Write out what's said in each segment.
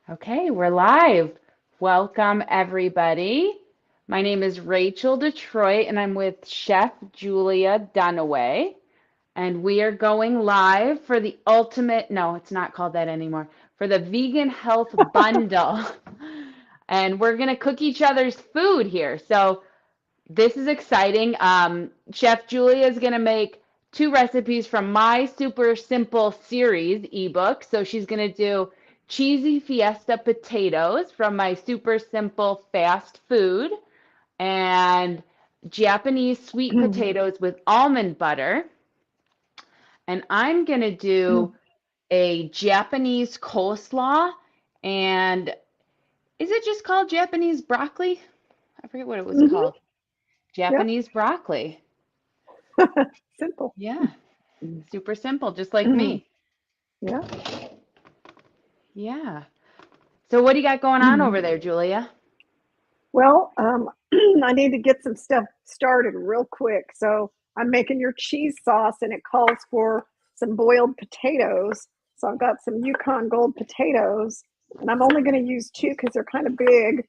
Okay, we're live. Welcome, everybody. My name is Rachel Detroit, and I'm with Chef Julia Dunaway. And we are going live for the ultimate, no, it's not called that anymore, for the Vegan Health Bundle. And we're going to cook each other's food here. So this is exciting. Chef Julia is going to make two recipes from my super simple series ebook. So she's going to do cheesy fiesta potatoes from my super simple fast food and Japanese sweet potatoes with almond butter. And I'm going to do a Japanese coleslaw. And is it just called Japanese broccoli? I forget what it was Mm-hmm. called. Yep. Japanese broccoli. Simple. Yeah, super simple, just like Mhm. me. Yeah. Yeah. So what do you got going on over there, Julia? Well, I need to get some stuff started real quick. So I'm making your cheese sauce, and it calls for some boiled potatoes. So I've got some Yukon Gold potatoes, and I'm only going to use two because they're kind of big.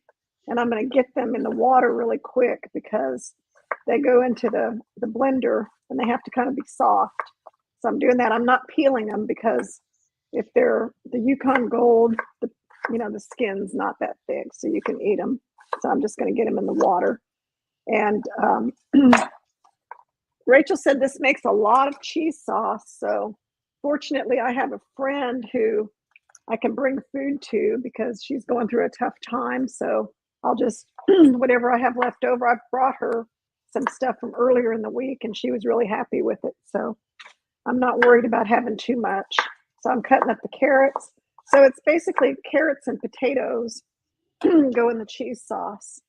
And I'm going to get them in the water really quick because they go into the blender and they have to kind of be soft. So I'm doing that. I'm not peeling them because if they're the Yukon Gold, the skin's not that thick, so you can eat them. So I'm just going to get them in the water. And Rachel said this makes a lot of cheese sauce. So fortunately, I have a friend who I can bring food to because she's going through a tough time. So I'll just, whatever I have left over, I've brought her some stuff from earlier in the week and she was really happy with it. So I'm not worried about having too much. So I'm cutting up the carrots. So it's basically carrots and potatoes go in the cheese sauce.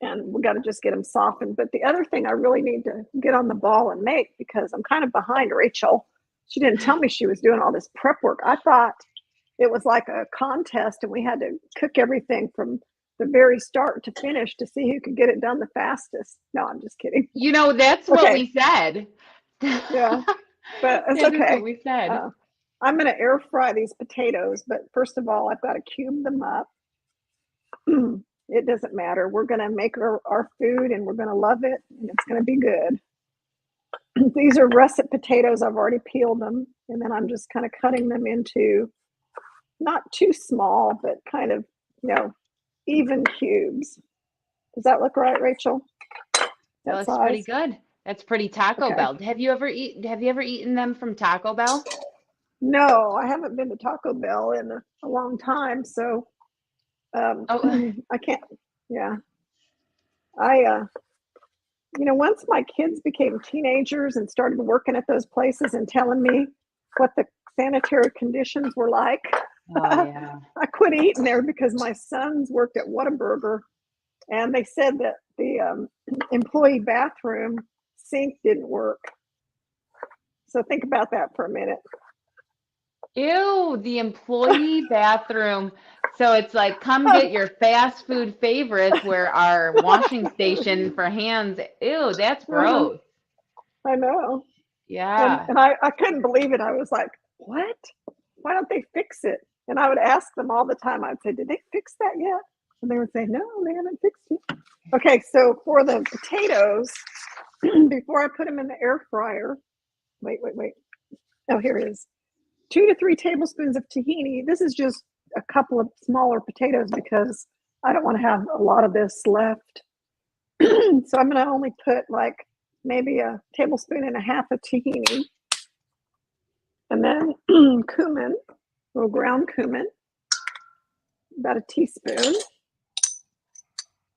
And we got to just get them softened. But the other thing I really need to get on the ball and make because I'm kind of behind Rachel. She didn't tell me she was doing all this prep work. I thought it was like a contest and we had to cook everything from the very start to finish to see who could get it done the fastest. No, I'm just kidding. That's what Okay. we said. Yeah, but it's That is what okay. we said. Uh, I'm going to air fry these potatoes, but first of all, I've got to cube them up. It doesn't matter. We're going to make our food and we're going to love it and it's going to be good. These are russet potatoes. I've already peeled them. And then I'm just kind of cutting them into not too small, but kind of, even cubes. Does that look right, Rachel? That That looks pretty size? good. That's pretty Taco Okay. Bell. Have you ever eaten them from Taco Bell? No, I haven't been to Taco Bell in a long time. So Oh, I can't, yeah. I once my kids became teenagers and started working at those places and telling me what the sanitary conditions were like, oh yeah. I quit eating there because my sons worked at Whataburger and they said that the employee bathroom sink didn't work. So think about that for a minute. Ew, the employee bathroom. So it's like, come get your fast food favorites where our washing station for hands. Ew, that's Uh-huh, gross. I know. And, Yeah. and I couldn't believe it. I was like, what? Why don't they fix it? And I would ask them all the time. I'd say, did they fix that yet? And they would say, no, they haven't fixed it. Okay, so for the potatoes, before I put them in the air fryer, wait. Oh, here it is. 2 to 3 tablespoons of tahini. This is just a couple of smaller potatoes because I don't want to have a lot of this left. So I'm going to only put like maybe a tablespoon and a half of tahini. And then cumin, little ground cumin, about a teaspoon.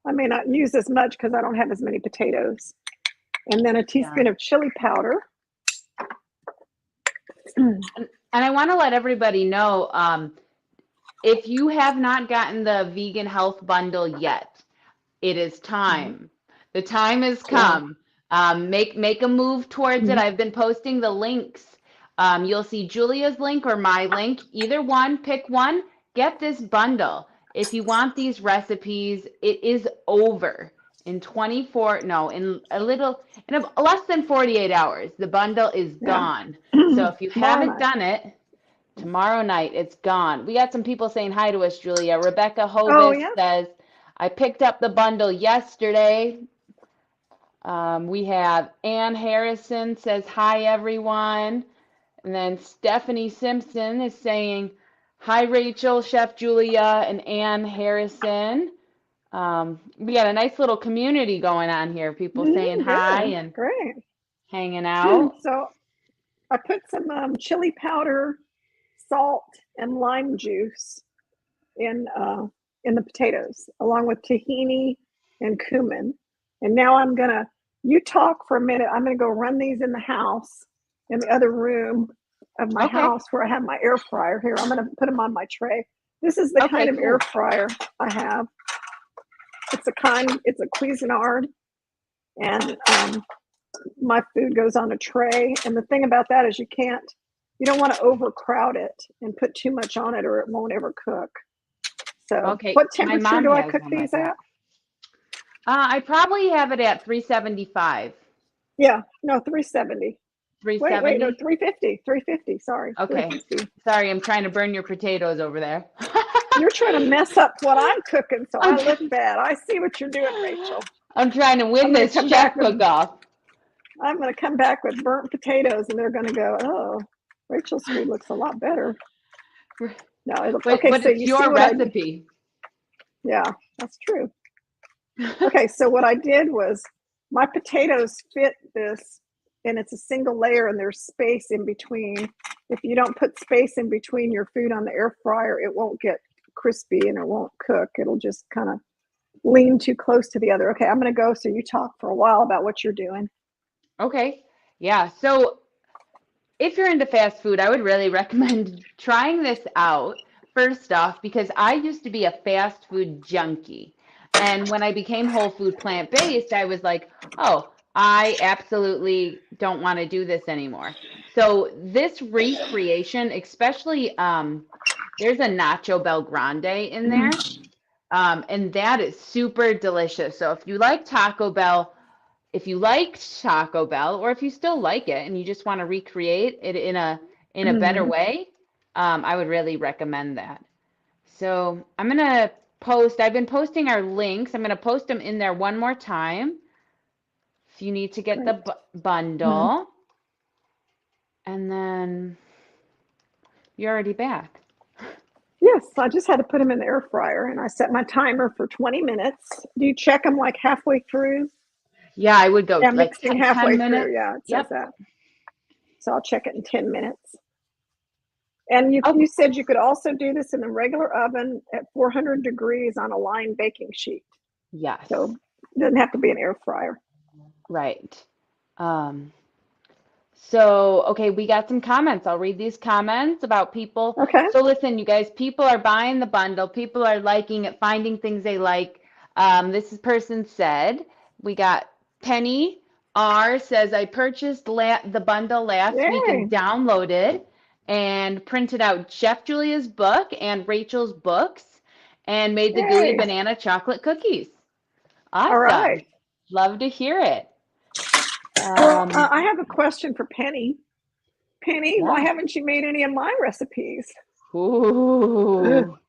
I may not use as much because I don't have as many potatoes. And then a Yeah. teaspoon of chili powder. And I want to let everybody know, if you have not gotten the vegan health bundle yet, it is time. The time has Yeah. come. Make a move towards it. I've been posting the links. You'll see Julia's link or my link. Either one, pick one. Get this bundle. If you want these recipes, it is over in 24, no, in less than 48 hours. The bundle is Yeah. gone. So if you Tomorrow haven't night. done it, Tomorrow night, it's gone. We got some people saying hi to us, Julia. Rebecca Oh, Hovis yeah. says, I picked up the bundle yesterday. We have Ann Harrison says, hi, everyone. And then Stephanie Simpson is saying, hi, Rachel, Chef Julia, and Ann Harrison. We got a nice little community going on here. People saying hi Good. and Great. hanging out. So I put some chili powder, salt, and lime juice in the potatoes, along with tahini and cumin. And now you talk for a minute. I'm gonna go run these in the house, in the other room of my Okay. house where I have my air fryer. Here, I'm gonna put them on my tray. This is the Okay, kind of air cool. fryer I have. It's a Cuisinart, and my food goes on a tray. And the thing about that is you don't want to overcrowd it and put too much on it, or it won't ever cook. So, Okay, what my temperature mom do I has cook one like these that. at? I probably have it at 375. Yeah, no, 370. Wait, no, 370? 350. 350. Sorry, Okay. 350. Sorry, I'm trying to burn your potatoes over there. You're trying to mess up what I'm cooking, so I'm, I tr- look bad. I see what you're doing, Rachel. I'm trying to I'm win going to this come back chef with cook-off. I'm going to come back with burnt potatoes, and they're going to go, oh, Rachel's food looks a lot better. No, okay. But So it's you see your what I did? recipe. Yeah, that's true. Okay, so what I did was my potatoes fit this, and it's a single layer, and there's space in between. If you don't put space in between your food on the air fryer, it won't get crispy and it won't cook. It'll just kind of lean too close to the other. Okay, I'm going to go so you talk for a while about what you're doing. Okay. Yeah. So if you're into fast food, I would really recommend trying this out first off, because I used to be a fast food junkie. And when I became whole food plant-based, I was like, oh, I absolutely don't want to do this anymore. So this recreation, especially there's a Nacho Bel Grande in there, and that is super delicious. So if you liked Taco Bell, or if you still like it and you just want to recreate it in a better Mm-hmm. way, I would really recommend that. So I'm gonna post. I've been posting our links. I'm gonna post them in there one more time. If you need to get the Great. Mm-hmm. bundle, and then you're already back. Yes, I just had to put them in the air fryer, and I set my timer for 20 minutes. Do you check them like halfway through? Yeah, I would go Yeah, like mixing 10 halfway through. minutes. Yeah, it says Yep. that. So I'll check it in 10 minutes. And you Oh, said you could also do this in a regular oven at 400 degrees on a line baking sheet. yes. So it doesn't have to be an air fryer. Right. Um, So, okay, we got some comments. I'll read these comments about people. Okay. So, listen, you guys, people are buying the bundle. People are liking it, finding things they like. This person said, we got Penny R says, I purchased the bundle last week and Yay. downloaded and printed out Chef Julia's book and Rachel's books and made the gooey Yay. banana chocolate cookies. All Awesome. right. Love to hear it. Well, Um, I have a question for Penny. Penny, why yeah. haven't you made any of my recipes? Ugh, Ooh.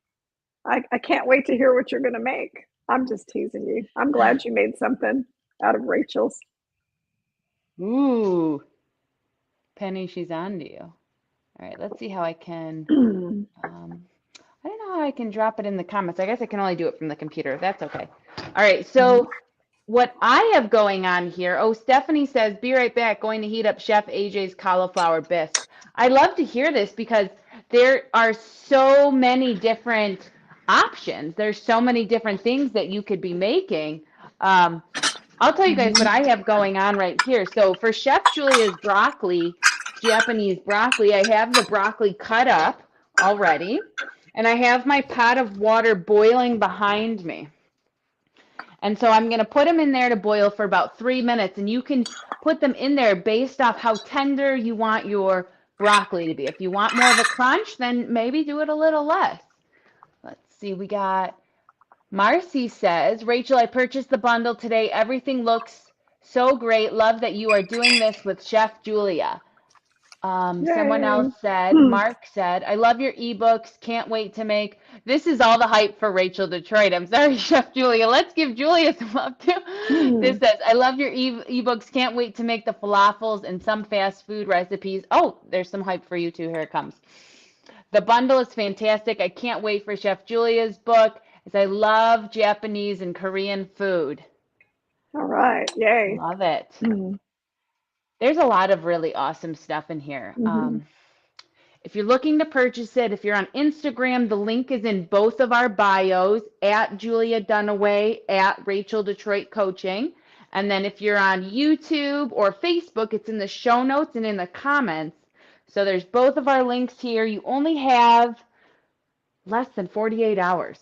I can't wait to hear what you're going to make. I'm just teasing you. I'm glad you made something out of Rachel's. Ooh. Penny, she's on to you. All right, let's see how I can. Okay. Um, I don't know how I can drop it in the comments. I guess I can only do it from the computer. That's okay. All right, so what I have going on here. Oh, Stephanie says, be right back. Going to heat up Chef AJ's cauliflower bisque. I love to hear this because there are so many different options. There's so many different things that you could be making. Um, I'll tell you guys what I have going on right here. So for Chef Julia's broccoli, Japanese broccoli, I have the broccoli cut up already, and I have my pot of water boiling behind me. And so I'm going to put them in there to boil for about 3 minutes, and you can put them in there based off how tender you want your broccoli to be. If you want more of a crunch, then maybe do it a little less. Let's see, we got Marcy says, Rachel, I purchased the bundle today. Everything looks so great. Love that you are doing this with Chef Julia. Someone else Yay. said, Mark said, I love your ebooks. Can't wait to make. This is all the hype for Rachel Detroit. I'm sorry, Chef Julia. Let's give Julia some love too. This says, I love your ebooks. Can't wait to make the falafels and some fast food recipes. Oh, there's some hype for you too. Here it comes. The bundle is fantastic. I can't wait for Chef Julia's book, as I love Japanese and Korean food. All right. Yay. Love it. Mm-hmm. There's a lot of really awesome stuff in here. If you're looking to purchase it, if you're on Instagram, the link is in both of our bios at Julia Dunaway, at Rachel Detroit Coaching. And then if you're on YouTube or Facebook, it's in the show notes and in the comments. So there's both of our links here. You only have less than 48 hours.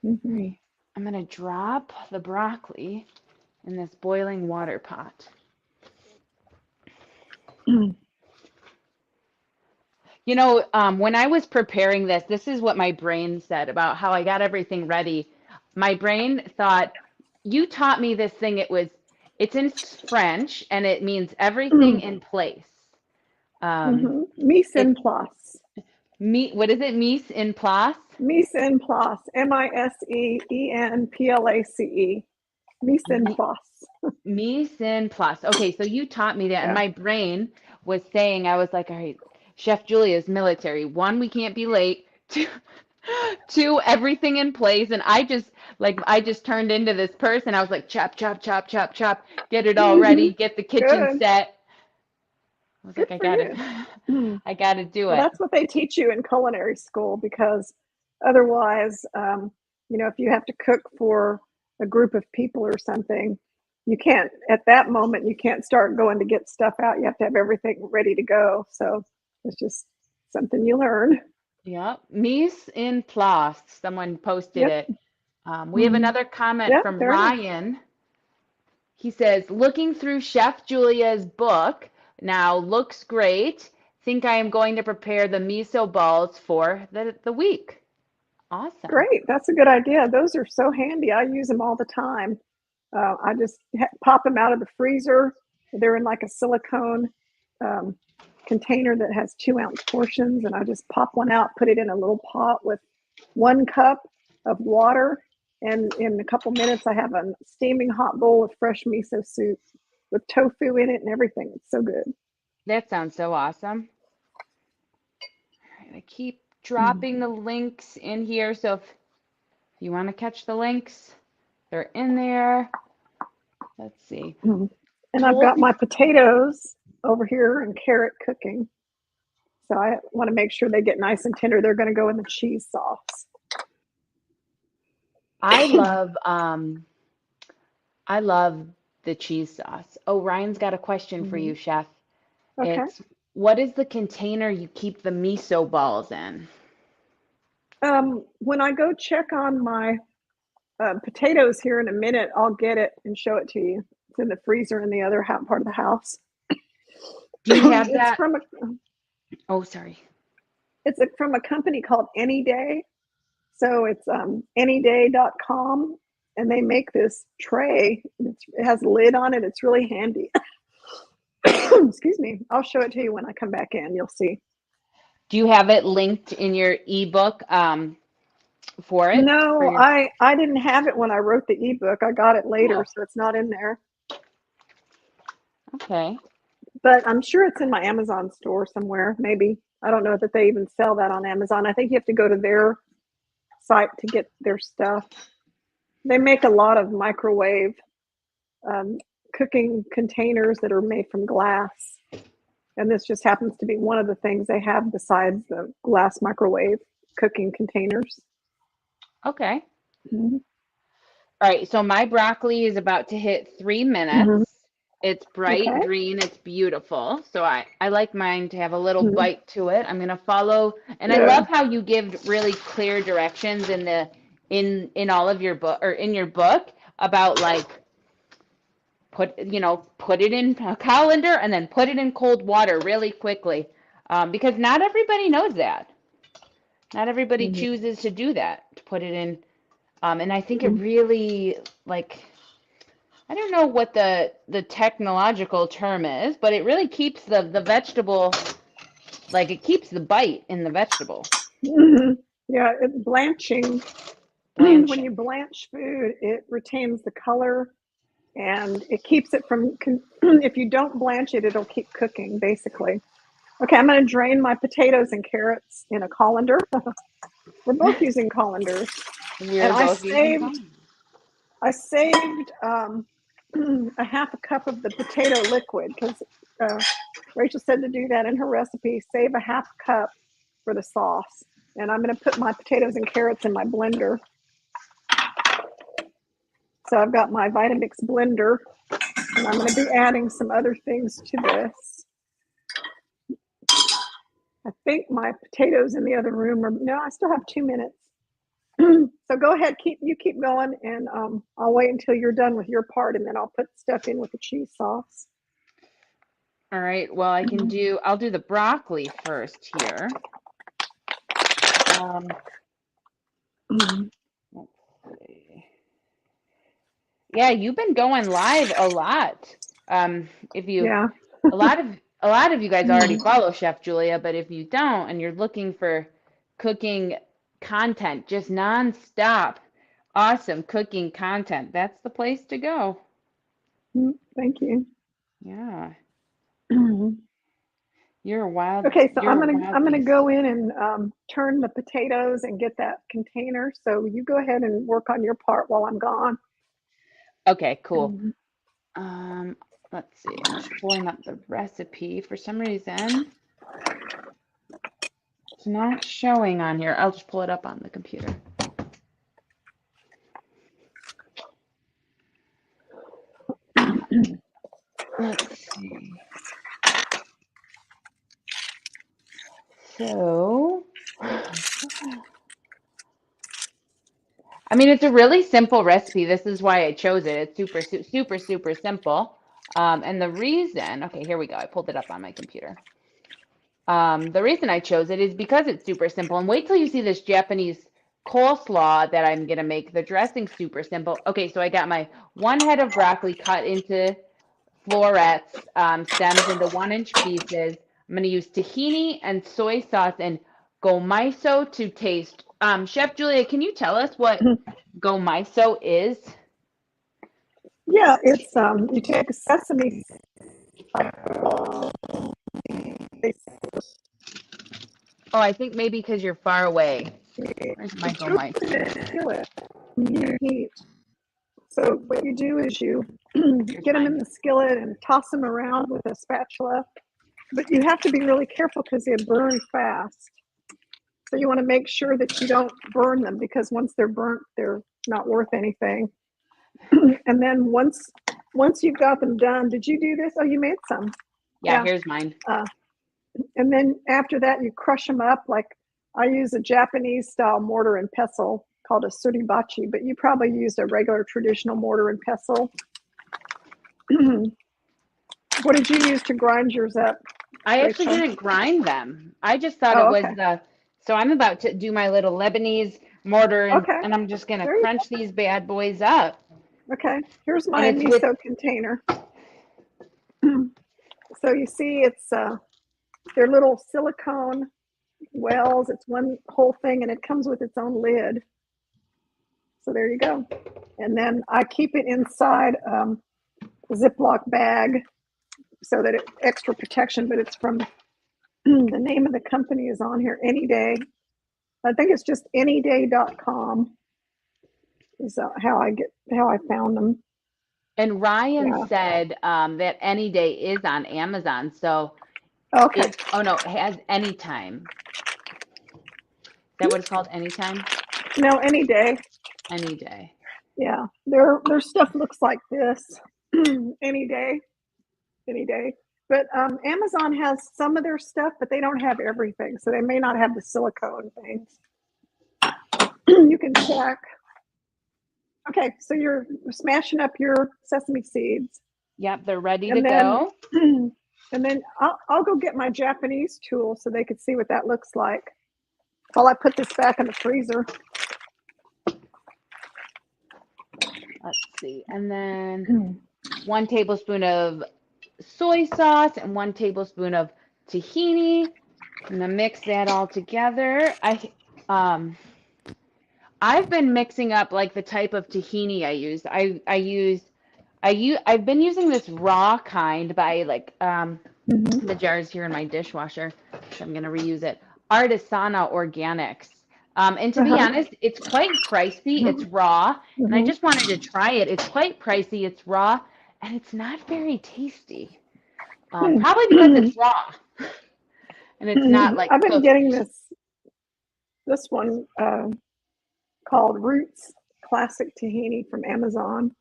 Mm-hmm. I'm going to drop the broccoli in this boiling water pot. You know, when I was preparing this, this is what my brain said about how I got everything ready. My brain thought, you taught me this thing. It's in French and it means everything in place. Mise en It place. what is it? Mise en place? Mise en place. Misenplace. Mise en Mi- place. Mise en place. Okay, so you taught me that, and Yeah. my brain was saying, I was like, all right, Chef Julia's military. One, we can't be late. Two, everything in place. And I just turned into this person. I was like, chop, chop, chop, chop, chop, get it all ready, get the kitchen Good. set. I was Good like, I for got it. you. I got to do Well, it. that's what they teach you in culinary school because otherwise, if you have to cook for a group of people or something, you can't, at that moment, you can't start going to get stuff out. You have to have everything ready to go. So it's just something you learn. Yep. Mise en place. Someone posted Yep. it. We have another comment Yeah, from there it is. Ryan. He says, looking through Chef Julia's book now looks great. Think I am going to prepare the miso balls for the week. Awesome. Great. That's a good idea. Those are so handy. I use them all the time. I just pop them out of the freezer. They're in like a silicone um, container that has 2-ounce portions, and I just pop one out, put it in a little pot with 1 cup of water, and in a couple minutes, I have a steaming hot bowl of fresh miso soup with tofu in it and everything. It's so good. That sounds so awesome. All right, I keep Mm. dropping the links in here. So if you want to catch the links, they're in there. Let's see. And I've got Julie, my potatoes over here and carrot cooking. So I want to make sure they get nice and tender. They're going to go in the cheese sauce. I love the cheese sauce. Oh, Ryan's got a question for you, Chef. Okay. It's what is the container you keep the miso balls in? When I go check on my potatoes here in a minute, I'll get it and show it to you. It's in the freezer in the other part of the house. Do you have it's that? from a Oh, sorry. from a company called Any Day. So it's anyday.com, and they make this tray. It has a lid on it. It's really handy. Excuse me. I'll show it to you when I come back in. You'll see. Do you have it linked in your ebook for it? For No, your I didn't have it when I wrote the ebook. I got it later, Oh, so it's not in there. okay. But I'm sure it's in my Amazon store somewhere. Maybe. I don't know that they even sell that on Amazon. I think you have to go to their site to get their stuff. They make a lot of microwave um, cooking containers that are made from glass. And this just happens to be one of the things they have besides the glass microwave cooking containers. Okay. Mm-hmm. All right. So my broccoli is about to hit 3 minutes. Mm-hmm. It's bright Okay. green. It's beautiful. So I like mine to have a little Mm-hmm. bite to it. I'm gonna follow, and I love Good. how you give really clear directions in the in all of your book or in your book about like put it in a colander and then put it in cold water really quickly, because not everybody knows that. Not everybody Mm-hmm. chooses to do that, to put it in. And I think it Mm-hmm. really like I don't know what the technological term is, but it really keeps the vegetable, like it keeps the bite in the vegetable. Yeah, blanching. When you Blanching. blanch food, it retains the color and it keeps it from, if you don't blanch it, it'll keep cooking basically. Okay, I'm going to drain my potatoes and carrots in a colander. We're both using colanders. And We're both using corn. I saved a half a cup of the potato liquid because Rachel said to do that in her recipe. Save a half cup for the sauce. And I'm going to put my potatoes and carrots in my blender. So I've got my Vitamix blender, and I'm going to be adding some other things to this. I think my potatoes in the other room are, no, I still have 2 minutes. So go ahead, keep going, and I'll wait until you're done with your part, and then I'll put stuff in with the cheese sauce. All right. Well, I'll do the broccoli first here. Let's see. Yeah, you've been going live a lot. If you Yeah. a lot of you guys already follow Chef Julia, but if you don't and you're looking for cooking content, just nonstop, awesome cooking content, that's the place to go. Thank you. Yeah. Okay, so You're a I'm wild gonna beast. go in and turn the potatoes and get that container. So you go ahead and work on your part while I'm gone. Okay, cool. Mhm. Let's see. I'm just pulling up the recipe. For some reason, it's not showing on here. I'll just pull it up on the computer. Let's see. So, I mean, it's a really simple recipe. This is why I chose it. It's super simple. And the reason, okay, here we go. I pulled it up on my computer. The reason I chose it is because it's super simple. And wait till you see this Japanese coleslaw that I'm gonna make. The dressing's super simple. Okay, so I got my 1 head of broccoli cut into florets, stems into 1 inch pieces. I'm gonna use tahini and soy sauce and gomiso to taste. Chef Julia, can you tell us what gomiso is? Yeah, it's you take a sesame. Oh, I think maybe because you're far away. Where's my It's really gomiso? skillet. You heat. So what you do is you Here's get them in mine. the skillet and toss them around with a spatula. But you have to be really careful because they burn fast. So you want to make sure that you don't burn them because once they're burnt, they're not worth anything. And then once you've got them done, did you do this? Oh, you made some. Yeah, Yeah. here's mine. And then after that, you crush them up. Like I use a Japanese style mortar and pestle called a suribachi, but you probably used a regular traditional mortar and pestle. What did you use to grind yours up, I actually Rachel? didn't grind them. I just thought it Oh, was okay. so I'm about to do my little Lebanese mortar Okay. and I'm just gonna There you crunch these bad boys up. go. Okay. Here's And my it's with, miso container. So you see it's they're little silicone wells. It's one whole thing and it comes with its own lid. So there you go. And then I keep it inside a Ziploc bag so that it's extra protection, but it's from the name of the company is on here, Any Day. I think it's just anyday.com is how I found them. and Ryan Yeah. said that Any Day is on Amazon. So Okay. it, oh no, it has Anytime. Is that what it's called? Anytime? No, Any Day. Any Day. Yeah. Their stuff looks like this. Any day. Any day. But Amazon has some of their stuff, but they don't have everything. So they may not have the silicone things. You can check. Okay, so you're smashing up your sesame seeds, Yep, they're ready to and then go. and then I'll go get my Japanese tool so they could see what that looks like while I put this back in the freezer. let's see. And then 1 tablespoon of soy sauce and 1 tablespoon of tahini. I'm gonna mix that all together. Um I've been mixing up like the type of tahini I use. I've been using this raw kind by like Mhm. the jars here in my dishwasher. So I'm gonna reuse it. Artisana Organics. And to be Uh-huh. honest, it's quite pricey. It's raw, and I Mhm. just wanted to try it. It's quite pricey. It's raw, and it's not very tasty. Probably because Mhm. it's raw and it's not like I've been cooked. getting this one called Roots Classic Tahini from Amazon.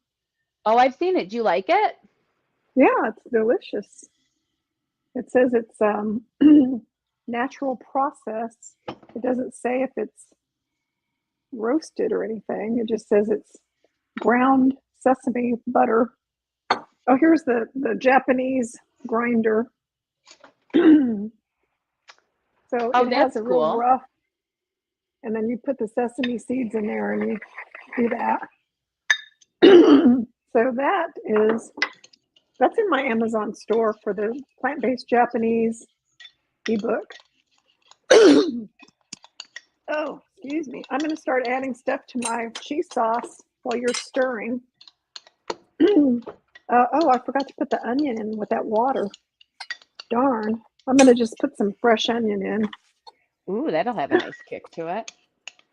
Oh, I've seen it. Do you like it? Yeah, it's delicious. It says it's natural process. It doesn't say if it's roasted or anything. It just says it's ground sesame butter. Oh, here's the Japanese grinder. So Oh, it has that's a real cool. rough, and then you put the sesame seeds in there and you do that. So that's in my Amazon store for the plant-based Japanese ebook. Oh, excuse me. I'm going to start adding stuff to my cheese sauce while you're stirring. Oh, I forgot to put the onion in with that water. Darn. I'm going to just put some fresh onion in. Ooh, that'll have a nice kick to it.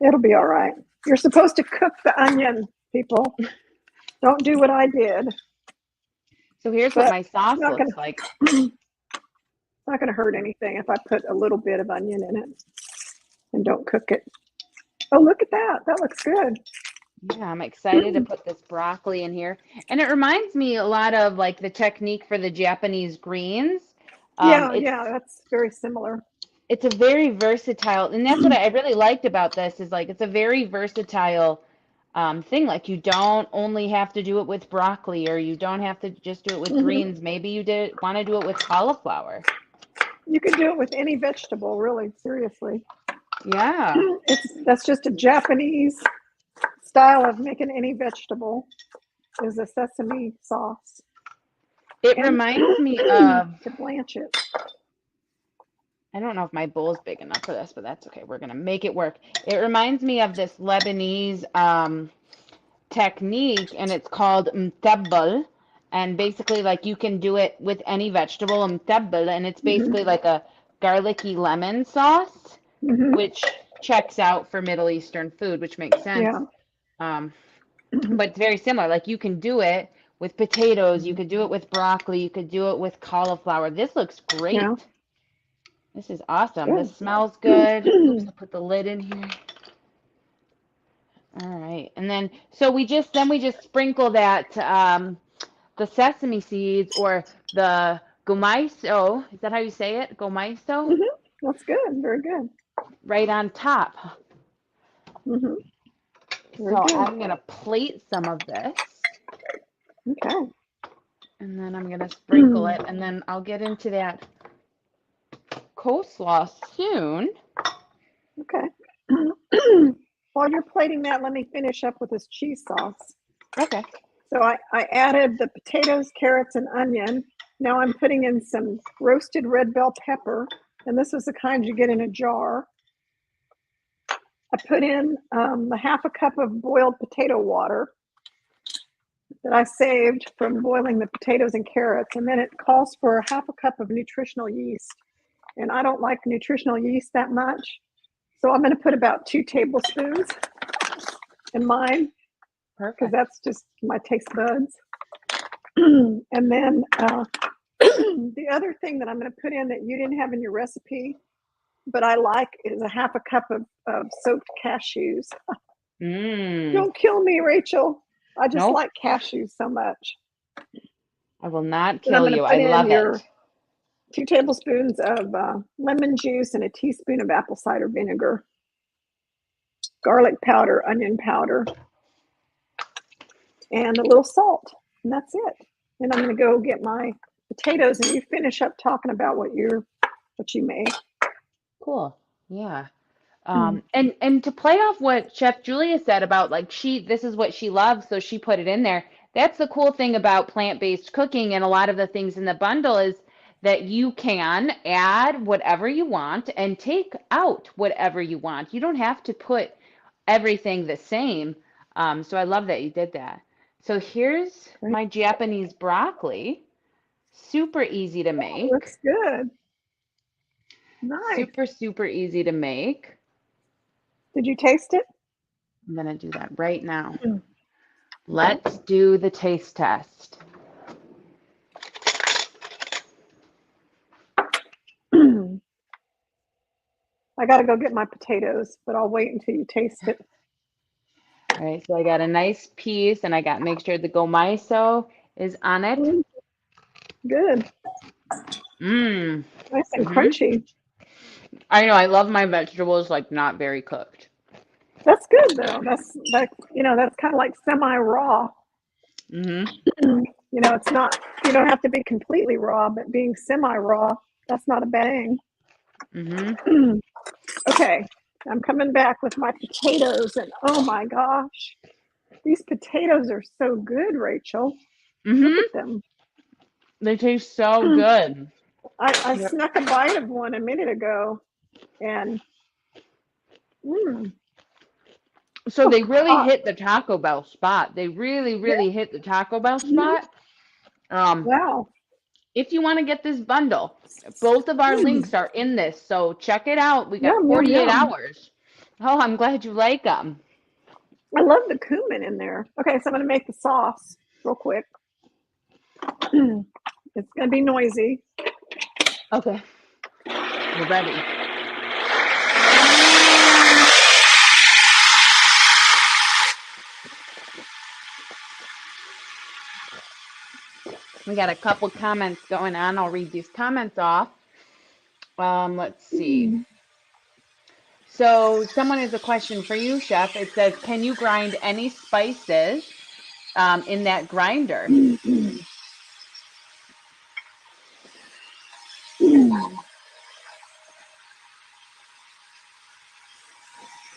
It'll be all right. You're supposed to cook the onion, people. Don't do what I did. So here's what But my it's sauce not going looks to like. it's not going to hurt anything if I put a little bit of onion in it and don't cook it. Oh, look at that. That looks good. Yeah, I'm excited to put this broccoli in here. And it reminds me a lot of like the technique for the Japanese greens. Um, Yeah, it's yeah, that's very similar. it's a very versatile, and that's what I really liked about this is like it's a very versatile thing. Like you don't only have to do it with broccoli, or you don't have to just do it with Hmm. greens. Maybe you did want to do it with cauliflower. You can do it with any vegetable, really, seriously. Yeah. That's just a Japanese style of making any vegetable is a sesame sauce It and reminds me of, to blanch it. I don't know if my bowl's big enough for this, but that's okay. We're gonna make it work. It reminds me of this Lebanese technique, and it's called mtabbal. And basically, like you can do it with any vegetable, mtabbal, and it's Hmm. basically like a garlicky lemon sauce, Hmm. which checks out for Middle Eastern food, which makes sense. Yeah. Um, but it's very similar. Like you can do it with potatoes, you could do it with broccoli, you could do it with cauliflower. This looks Yeah. great. This is awesome. This Good. smells good. Oops, I'll put the lid in here. All right. And then so we just sprinkle that the sesame seeds or the gomaiso, is that how you say it? Gomaiso, Hmm. That's good. Very good. right on top. Hmm. Very So good. I'm gonna plate some of this Okay. and then I'm gonna sprinkle it and then I'll get into that coleslaw soon. Okay. While you're plating that, let me finish up with this cheese sauce. Okay. So I added the potatoes, carrots, and onion. Now I'm putting in some roasted red bell pepper, and this is the kind you get in a jar. I put in a half a cup of boiled potato water that I saved from boiling the potatoes and carrots, and then it calls for a half a cup of nutritional yeast. And I don't like nutritional yeast that much, so I'm going to put about 2 tablespoons in mine because Perfect. that's just my taste buds. And then the other thing that I'm going to put in that you didn't have in your recipe, but I like, is a half a cup of soaked cashews. Mmm. Don't kill me, Rachel. I just Nope. like cashews so much. I will not Then I'm kill going to you. I put in love your it. 2 tablespoons of lemon juice and a teaspoon of apple cider vinegar, garlic powder, onion powder, and a little salt. And that's it. And I'm going to go get my potatoes, and you finish up talking about what you made. Cool. Yeah. And to play off what Chef Julia said about like this is what she loves, so she put it in there. That's the cool thing about plant-based cooking and a lot of the things in the bundle is that you can add whatever you want and take out whatever you want. You don't have to put everything the same. So I love that you did that. So here's Great. my Japanese broccoli. Super easy to Oh, make. looks good. Nice. Super, super easy to make. Did you taste it? I'm gonna do that right now. Mm. Let's do the taste test. I got to go get my potatoes, but I'll wait until you taste it. All right, so I got a nice piece and I got make sure the gomaiso is on it. Mm, good. Mmm. Nice and Mm-hmm. crunchy. I know I love my vegetables like not very cooked. That's good though. That's kind of like semi-raw. Mm-hmm. It's not, you don't have to be completely raw, but being semi-raw, that's not a bang. Mm-hmm. Okay, I'm coming back with my potatoes, and oh my gosh, these potatoes are so good, Rachel. Look Mm-hmm. at them. They taste so good. I Yep. snuck a bite of one a minute ago, and mm, So oh, they really hot. hit the Taco Bell spot. They really, Yeah, really hit the Taco Bell mhm, spot. Um, wow. if you want to get this bundle, both of our Mm, links are in this. So check it out. We got yum, yum, 48 yum. hours. Oh, I'm glad you like them. I love the cumin in there. Okay, so I'm going to make the sauce real quick. It's going to be noisy. Okay, we're ready. We got a couple comments going on. I'll read these comments off. Let's see. Mm. So someone has a question for you, Chef. It says, can you grind any spices in that grinder?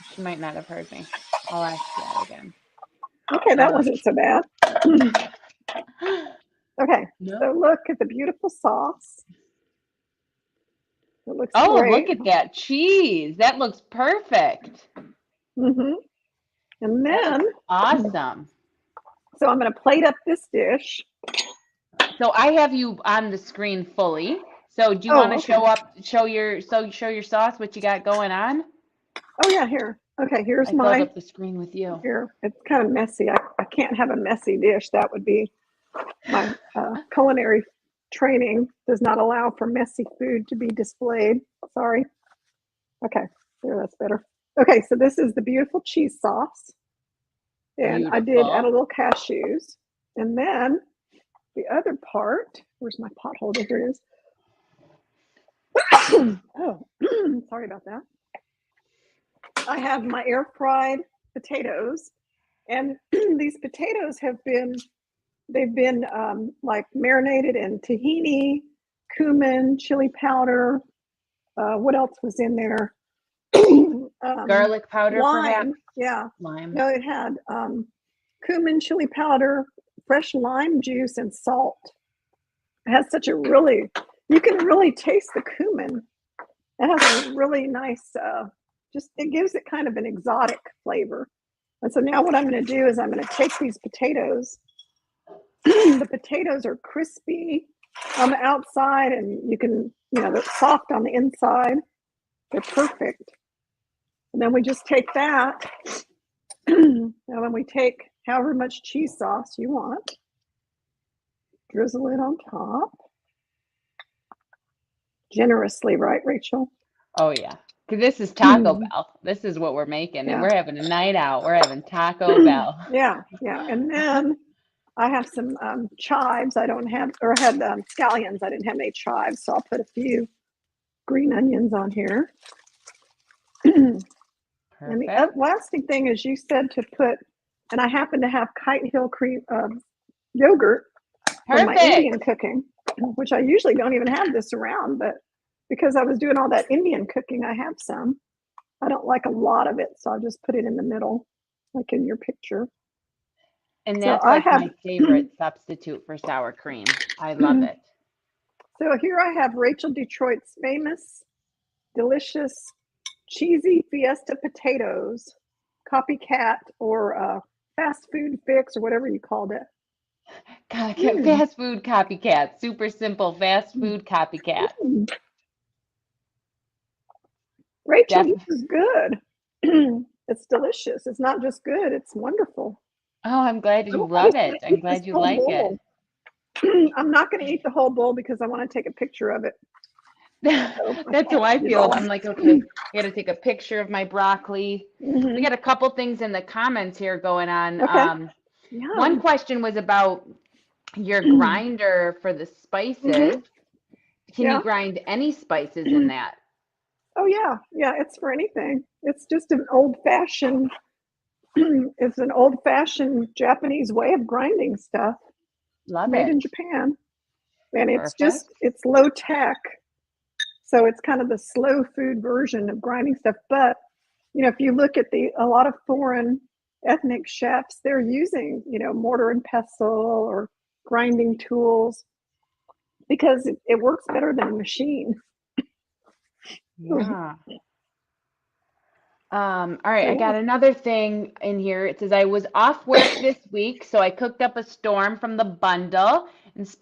She might not have heard me. I'll ask that again. Okay, that Uh, wasn't so bad. Okay, no. so look at the beautiful sauce. It looks Oh, great. look at that cheese. That looks perfect. Hmm. And That then, looks awesome. so I'm going to plate up this dish. So I have you on the screen fully. So do you want Oh, to okay. show your sauce, what you got going on? Oh, yeah, here. Okay, here's I filled my, up the screen with you. here. It's kind of messy. I can't have a messy dish. That would be my culinary training does not allow for messy food to be displayed. Sorry. Okay, there, that's better. Okay, so this is the beautiful cheese sauce. And I did add a Beautiful. little cashews. And then the other part, where's my pot holder? Here it is. Oh, sorry about that. I have my air fried potatoes. And these potatoes they've been like marinated in tahini, cumin, chili powder. What else was in there? Garlic powder, Lime. perhaps? Yeah. Lime. No, it had cumin, chili powder, fresh lime juice, and salt. It has such a really, you can really taste the cumin. It has a really nice, just it gives it kind of an exotic flavor. And so now what I'm going to do is I'm going to take these potatoes. The potatoes are crispy on the outside, and they're soft on the inside. They're perfect. And then we just take that. And then we take however much cheese sauce you want, drizzle it on top. Generously, right, Rachel? Oh yeah. 'Cause this is Taco Bell. This is what we're making, and Yeah. we're having a night out. We're having Taco Bell. Yeah, yeah. And then I have some chives. I don't have, or I had scallions. I didn't have any chives, so I'll put a few green onions on here. And the Perfect. lasting thing is you said to put, and I happen to have Kite Hill cream yogurt from my Indian Perfect. cooking, which I usually don't even have this around, but because I was doing all that Indian cooking, I have some. I don't like a lot of it, so I'll just put it in the middle, like in your picture. And So that's I like have, my favorite substitute for sour cream. I love it. so here I have Rachel Detroit's famous, delicious, cheesy Fiesta potatoes, copycat or fast food fix or whatever you called it. Mm. Fast food copycat. Super simple fast food copycat. Mm. Rachel, Def this is good. It's delicious. It's not just good, it's wonderful. Oh, I'm glad I'm you love almost going it. to I'm eat this glad you whole like it. bowl. I'm not going to eat the whole bowl because I want to take a picture of it. So I That's thought how I I'd get it feel. all. I'm like, okay, I got to take a picture of my broccoli. We Hmm. got a couple things in the comments here going on. Okay. One Yum. question was about your Hmm. grinder for the spices. Can you Yeah. grind any spices in that? Oh yeah. Yeah. It's for anything. It's just an old fashioned. It's an old fashioned Japanese way of grinding stuff, Love made in it. Japan, and Perfect. it's low tech. So it's kind of the slow food version of grinding stuff. But if you look at a lot of foreign ethnic chefs, they're using mortar and pestle or grinding tools because it works better than a machine. Yeah. All right, I So got another thing in here. It says I was off work this week, so I cooked up a storm from the bundle,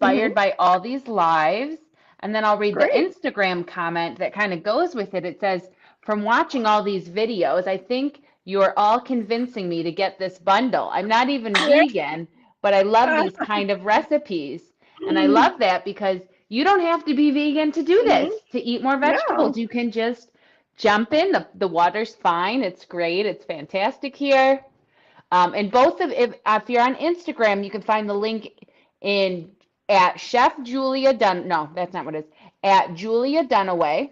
yeah. Hmm. inspired by all these lives. And then I'll read the Great. Instagram comment that kind of goes with it. It says, from watching all these videos, I think you're all convincing me to get this bundle. I'm not even vegan, but I love these kind of recipes. And I love that because you don't have to be vegan to do this, Hmm. to eat more No. vegetables. You can just jump in. The water's fine. It's great. It's fantastic here. And both of if you're on Instagram, you can find the link in at Chef Julia Dun. No, that's not what it is. At Julia Dunaway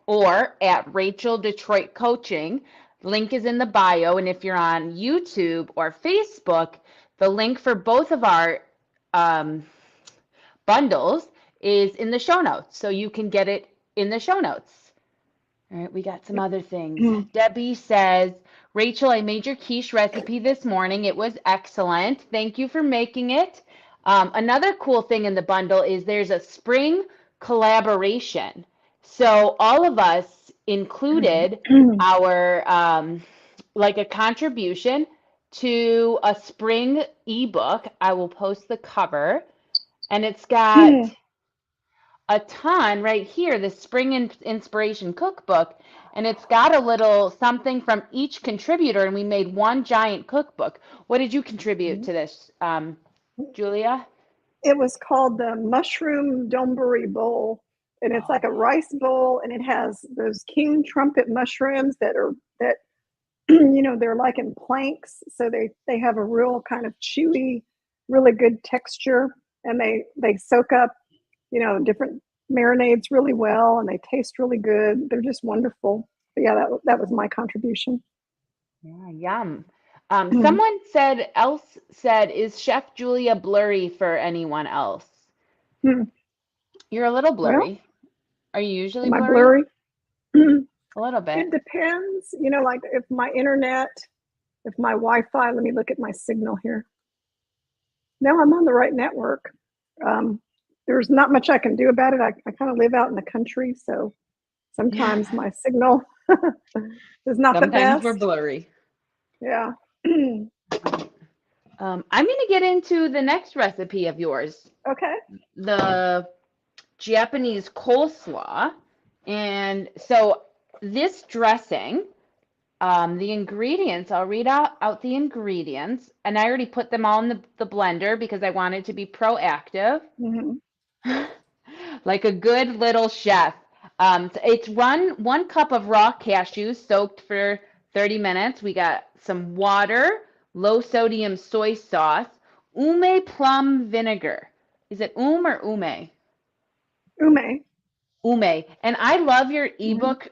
or at Rachel Detroit Coaching. Link is in the bio. And if you're on YouTube or Facebook, the link for both of our um, bundles is in the show notes. So you can get it in the show notes. All right, we got some other things. Mm. Debbie says, Rachel, I made your quiche recipe this morning. It was excellent. Thank you for making it. Another cool thing in the bundle is there's a spring collaboration. So all of us included our like a contribution to a spring ebook. I will post the cover, and it's got a ton right here, the Spring Inspiration Cookbook, and it's got a little something from each contributor, and we made one giant cookbook. What did you contribute to this, Julia? It was called the Mushroom Donburi Bowl, and it's like Oh, a rice bowl, and it has those king trumpet mushrooms that they're like in planks, so they have a real kind of chewy, really good texture, and they soak up different marinades really well, and they taste really good. They're just wonderful. But yeah, that was my contribution. yeah, yum. Someone said, is Chef Julia blurry for anyone else? You're a little Well, blurry. Are you usually am I blurry? blurry? It A little bit. depends. Like if my Wi-Fi. Let me look at my signal here. No, I'm on the right network. Um, there's not much I can do about it. I kind of live out in the country, so sometimes my signal is not the Sometimes we're best. blurry. Yeah. I'm going to get into the next recipe of yours, Okay. the Japanese coleslaw. And so this dressing, the ingredients, I'll read out the ingredients, and I already put them all in the blender because I wanted to be proactive, Hmm. like a good little chef. So it's 1 cup of raw cashews soaked for 30 minutes. We got some water, low sodium soy sauce, ume plum vinegar. Is it or ume? Ume. Ume. And I love your Hmm. ebook,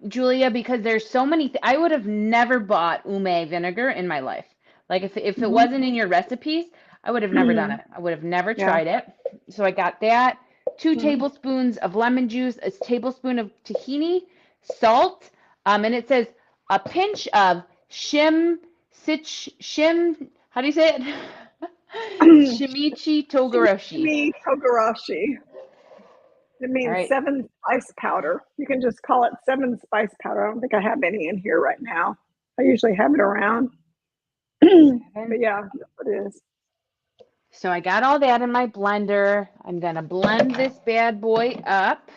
Julia, because there's so many. I would have never bought ume vinegar in my life. Like if it Hmm. wasn't in your recipes, I would have never done it. I would have never Yeah. tried it. So I got that. Two Hmm. tablespoons of lemon juice, a tablespoon of tahini, salt. And it says a pinch of shim, how do you say it? Shimichi togarashi. Shimi togarashi. It All means right. 7 spice powder. You can just call it 7 spice powder. I don't think I have any in here right now. I usually have it around. But yeah, that's what it is. So I got all that in my blender. I'm gonna blend this bad boy up.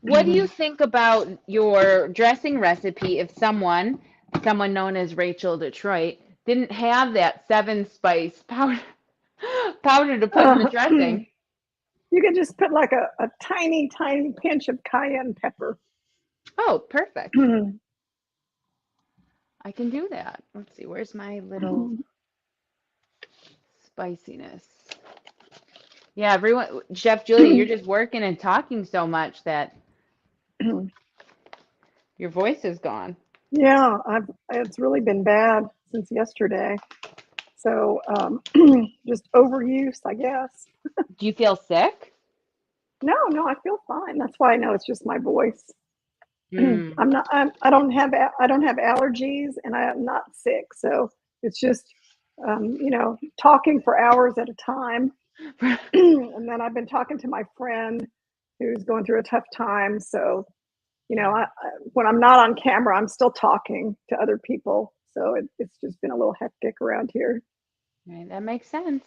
What do you think about your dressing recipe if someone known as Rachel Detroit, didn't have that 7 spice powder to put in the dressing? You could just put like a tiny, tiny pinch of cayenne pepper. Oh, perfect. I can do that. Let's see, where's my little spiciness? Yeah, everyone, Chef Julia, you're just working and talking so much that your voice is gone. Yeah, it's really been bad since yesterday. So just overuse, I guess. Do you feel sick? No, I feel fine. That's why I know it's just my voice. Mm. I don't have allergies, and I'm not sick. So it's just, talking for hours at a time. And then I've been talking to my friend who's going through a tough time. So, when I'm not on camera, I'm still talking to other people. So it's just been a little hectic around here. Right, that makes sense.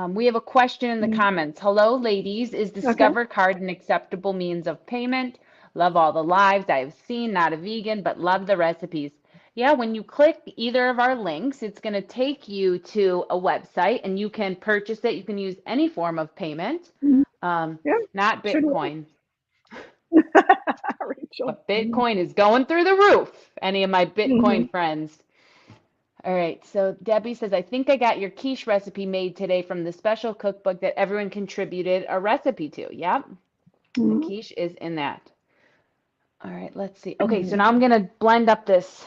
We have a question in the Mm. comments. Hello, ladies. Is Okay. Discover Card an acceptable means of payment? Love all the lives I have seen. Not a vegan, but love the recipes. Yeah, when you click either of our links, it's going to take you to a website and you can purchase it. You can use any form of payment, Mhm. Yeah, not should work. Bitcoin. Rachel. But Bitcoin is going through the roof. Any of my Mm-hmm. Bitcoin friends. All right, so Debbie says, I think I got your quiche recipe made today from the special cookbook that everyone contributed a recipe to. Yep, the Mm-hmm. quiche is in that. All right, let's see. Okay, so now I'm gonna blend up this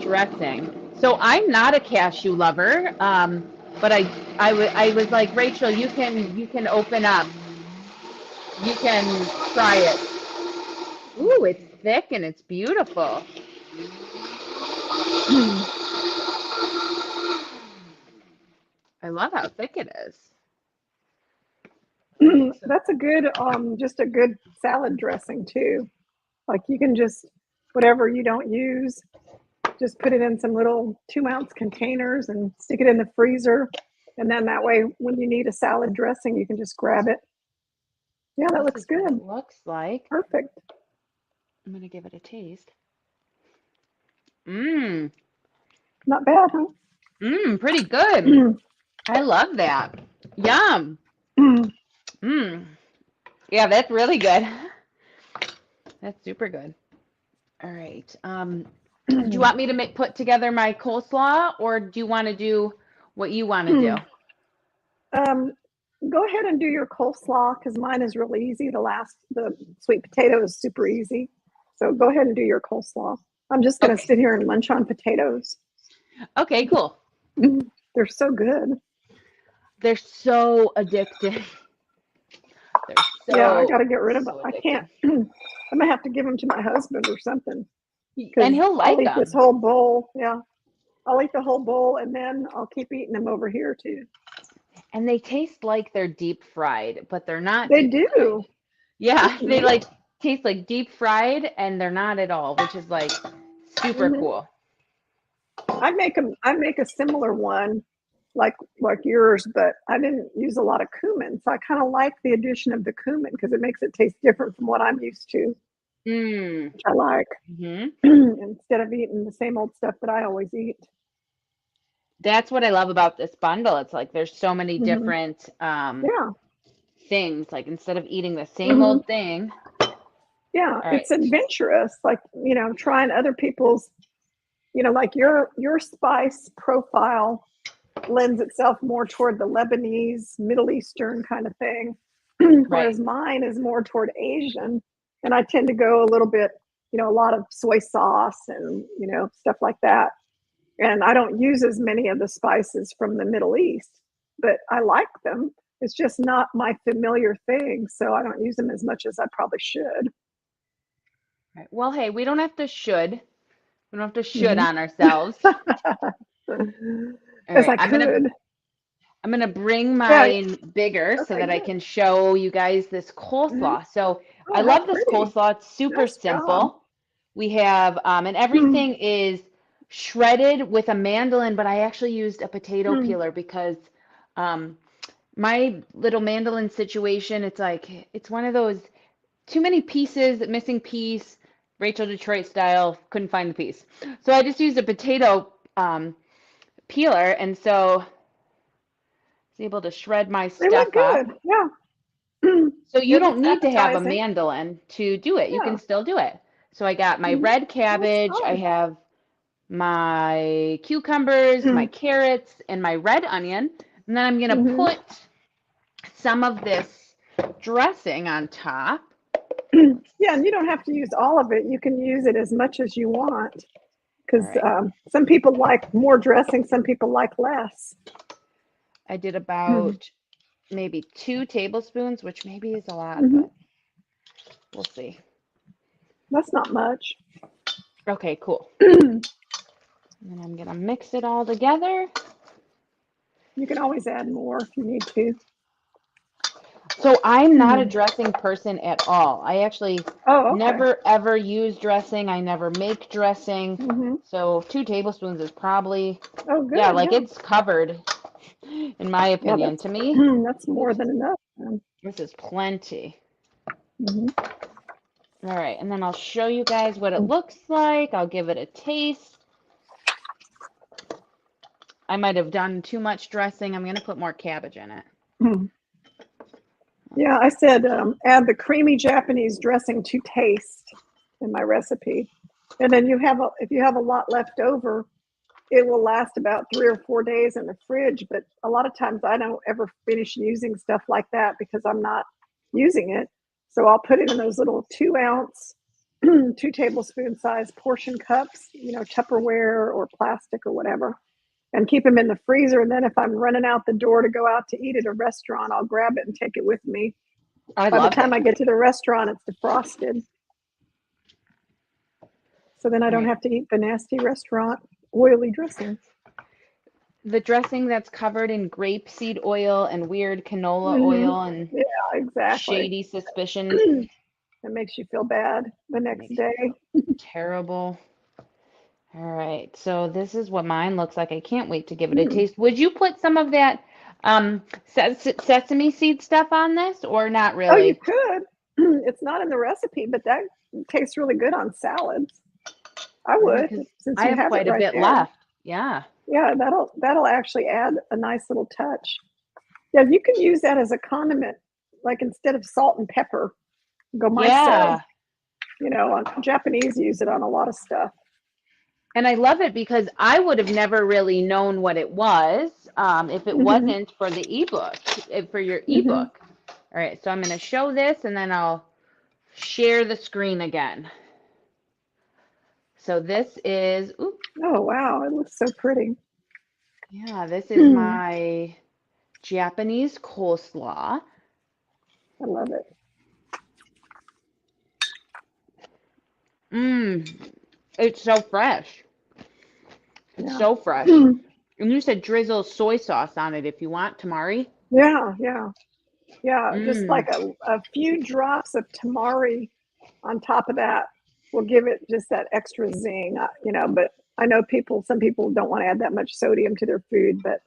dressing. So I'm not a cashew lover, but I was like, Rachel, you can open up, you can try it. Ooh, it's thick and it's beautiful. I love how thick it is. All right, so That's a good, just a good salad dressing too. Like you can just, whatever you don't use, just put it in some little 2-ounce containers and stick it in the freezer. And then that way, when you need a salad dressing, you can just grab it. Yeah, that this looks is what it good. looks like. Perfect. I'm gonna give it a taste. Mmm, Not bad, huh? pretty good. I love that. Yum. Mmm. Yeah, that's really good. That's super good. All right. Do you want me to put together my coleslaw, or do you want to do what you want to do? um, Go ahead and do your coleslaw because mine is really easy. The sweet potato is super easy. So go ahead and do your coleslaw. I'm just going to Okay. sit here and munch on potatoes. Okay, cool. They're so good. They're so addicting. They're Yeah, I got to get rid of them. so I can't. addicting. I'm gonna have to give them to my husband or something And because he'll I'll like eat this them. whole bowl. Yeah, I'll eat the whole bowl and then I'll keep eating them over here too. And they taste like they're deep fried, but they're not They deep fried. do. Yeah, they Yeah. like taste like deep fried and they're not at all, which is like super Hmm. cool. I make them. I make a similar one, like yours, but I didn't use a lot of cumin, so I kind of like the addition of the cumin because it makes it taste different from what I'm used to, Mm. which I like. Hmm. Instead of eating the same old stuff that I always eat. That's what I love about this bundle. It's like there's so many Hmm. different Yeah. things. Like instead of eating the same Hmm. old thing. Yeah, All right. it's adventurous. Like trying other people's. Like your spice profile lends itself more toward the Lebanese, Middle Eastern kind of thing, Right. whereas mine is more toward Asian. And I tend to go a little bit, a lot of soy sauce and, stuff like that. And I don't use as many of the spices from the Middle East, but I like them. It's just not my familiar thing, so I don't use them as much as I probably should. Right. Well, hey, we don't have to should. We don't have to should Mhm. on ourselves. All As right, I could. I'm gonna bring Yeah. mine bigger so Okay, that I good. can show you guys this Mhm. coleslaw. So I Oh, how love this pretty. coleslaw. It's super Nice job. simple. We have, and Mm, everything is shredded with a mandolin, but I actually used a potato mm, peeler because um, my little mandolin situation, it's like, it's one of those too many pieces, missing piece, Rachel Detroit style, couldn't find the piece. So I just used a potato peeler, and so I was able to shred my they look stuff up. good. Yeah. So you It don't looks need to have a appetizing. mandolin to do it. You Yeah. can still do it. So I got my Mhm. red That's cabbage, I nice. have my cucumbers, my Mm, carrots, and my red onion. And then I'm gonna mhm. put some of this dressing on top. Yeah, and you don't have to use all of it. You can use it as much as you want All because right. some people like more dressing, some people like less. I did Mhm. about maybe 2 tablespoons, which maybe is a lot, Mhm. but we'll see. That's not much. Okay, cool. And then I'm gonna mix it all together. You can always add more if you need to. So I'm not a Mhm. dressing person at all. I actually Oh, okay. never ever use dressing. I never make dressing. Hmm. So 2 tablespoons is probably, Oh, yeah, good. like Yeah. it's covered in my Yeah, opinion. that's To me, that's more than enough. this is plenty. Mhm. All right, and then I'll show you guys what it looks like. I'll give it a taste. I might have done too much dressing. I'm gonna put more cabbage in it. Mhm. Let's Yeah, see. I said add the creamy Japanese dressing to taste in my recipe, and then if you have a lot left over, it will last about 3 or 4 days in the fridge. But a lot of times I don't ever finish using stuff like that because I'm not using it. So I'll put it in those little 2 ounce, 2 tablespoon size portion cups, Tupperware or plastic or whatever, and keep them in the freezer. And then if I'm running out the door to go out to eat at a restaurant, I'll grab it and take it with me. I By the love time it. I get to the restaurant, it's defrosted. So then I All don't right. have to eat the nasty restaurant oily dressing. The dressing that's covered in grapeseed oil and weird canola Hmm. oil and Yeah, exactly. shady suspicions It makes you feel bad the next makes day. terrible. All right, so this is what mine looks like. I can't wait to give it a Mm. taste. Would you put some of that sesame seed stuff on this or not Oh, you really? could. It's not in the recipe, but that tastes really good on salads. I All right, would, because since I you have have it quite a right bit there. left. Yeah. Yeah, that'll actually add a nice little touch. Yeah, you can use that as a condiment, like instead of salt and pepper, go miso. Yeah. Japanese use it on a lot of stuff. And I love it because I would have never really known what it was if it Hmm. wasn't for the ebook, for your Hmm. ebook. All right, so I'm going to show this and then I'll share the screen again. So this is, ooh, Oh, wow, it looks so pretty. yeah, this is I my Japanese coleslaw. love it. Mmm, it's so fresh. It's Yeah. so fresh. And you said drizzle soy sauce on it if you want, Tamari. Yeah, yeah. Yeah, just Mmm, like a few drops of tamari on top of that will give it just that extra zing, but I know some people don't want to add that much sodium to their food, but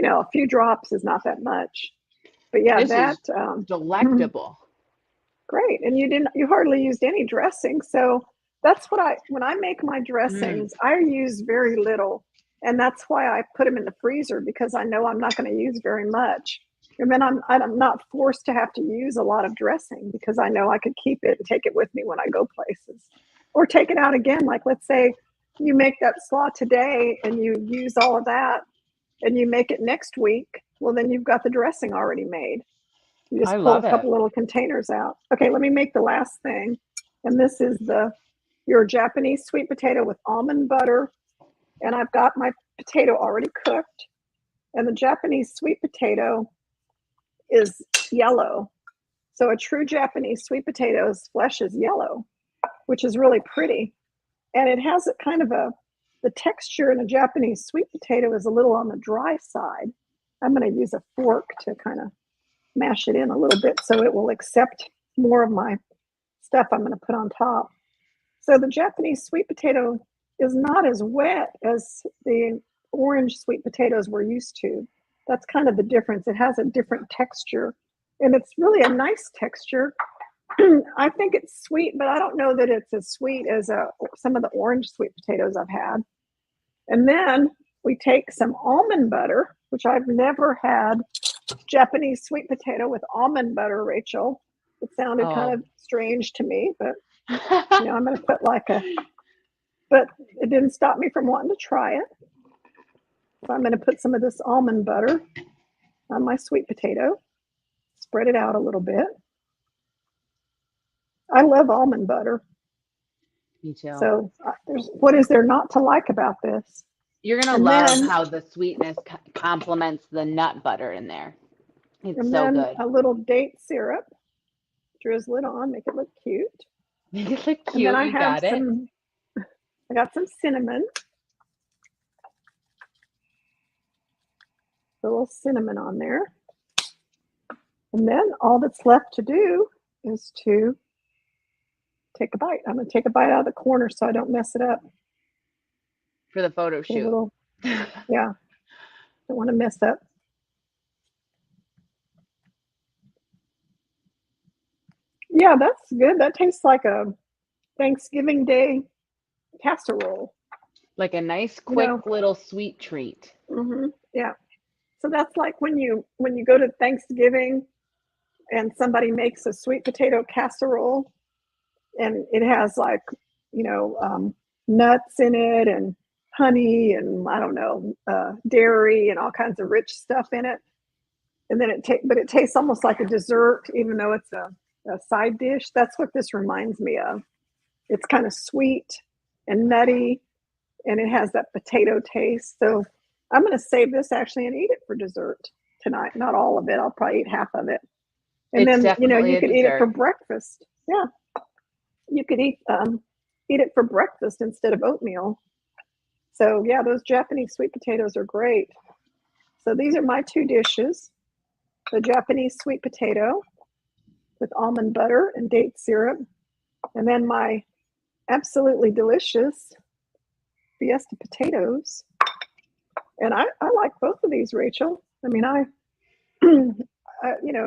a few drops is not that much. But yeah, this that is delectable. great. And you hardly used any dressing. So that's when I make my Mmm, dressings, I use very little. And that's why I put them in the freezer because I know I'm not going to use very much. And then I'm not forced to have to use a lot of dressing because I know I could keep it and take it with me when I go places or take it out again. Like, let's say you make that slaw today and you use all of that and you make it next week. Well, then you've got the dressing already made. You I just pull a love it. couple little containers out. Okay, let me make the last thing. And this is your Japanese sweet potato with almond butter. And I've got my potato already cooked. And the Japanese sweet potato is yellow. So a true Japanese sweet potato's flesh is yellow, which is really pretty. And it has a kind of the texture in a Japanese sweet potato is a little on the dry side. I'm going to use a fork to kind of mash it in a little bit so it will accept more of my stuff I'm going to put on top. So the Japanese sweet potato is not as wet as the orange sweet potatoes we're used to. That's kind of the difference. It has a different texture, and it's really a nice texture. I think it's sweet, but I don't know that it's as sweet as some of the orange sweet potatoes I've had. And then we take some almond butter, which I've never had Japanese sweet potato with almond butter, Rachel. It sounded kind Oh. of strange to me, but I'm going to put but it didn't stop me from wanting to try it. So I'm going to put some of this almond butter on my sweet potato, spread it out a little bit. I love almond butter. Me too. So what is there not to like about this? You're gonna And love then how the sweetness complements the nut butter in there. It's and so then good. a little date syrup. Drizzle it on, make it look cute. Make it look And then cute. You got it. I got some cinnamon, a little cinnamon on there. And then all that's left to do is to take a bite. I'm going to take a bite out of the corner so I don't mess it up. For the photo Put a shoot. little, yeah, don't want to mess up. Yeah, that's good. That tastes like a Thanksgiving Day casserole. Like a nice, You quick know, little sweet treat. yeah. So that's like when you go to Thanksgiving and somebody makes a sweet potato casserole, and it has like nuts in it and honey and I don't know dairy and all kinds of rich stuff in it, and then but it tastes almost like a dessert even though it's a side dish. That's what this reminds me of. It's kind of sweet and nutty, and it has that potato taste. So I'm going to save this actually and eat it for dessert tonight. Not all of it. I'll probably eat half of it. And It's then, definitely you a could eat it for dessert. breakfast. Yeah. You could eat it for breakfast instead of oatmeal. So yeah, those Japanese sweet potatoes are great. So these are my two dishes: the Japanese sweet potato with almond butter and date syrup, and then my absolutely delicious Fiesta potatoes. And I like both of these, Rachel. I mean,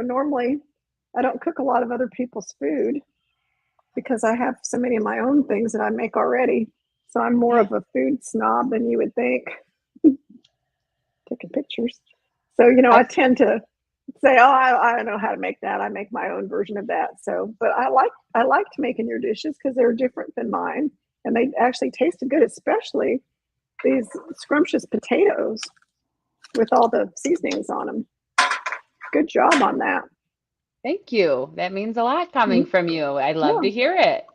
normally I don't cook a lot of other people's food because I have so many of my own things that I make already. So I'm more of a food snob than you would think. Taking pictures. So, I That's tend to say, oh, I don't know how to make that. I make my own version of that. So, but I liked making your dishes because they're different than mine. And they actually tasted good, especially these scrumptious potatoes with all the seasonings on them. Good job on that. Thank you. That means a lot coming Mhm. from you. I love Yeah. to hear it.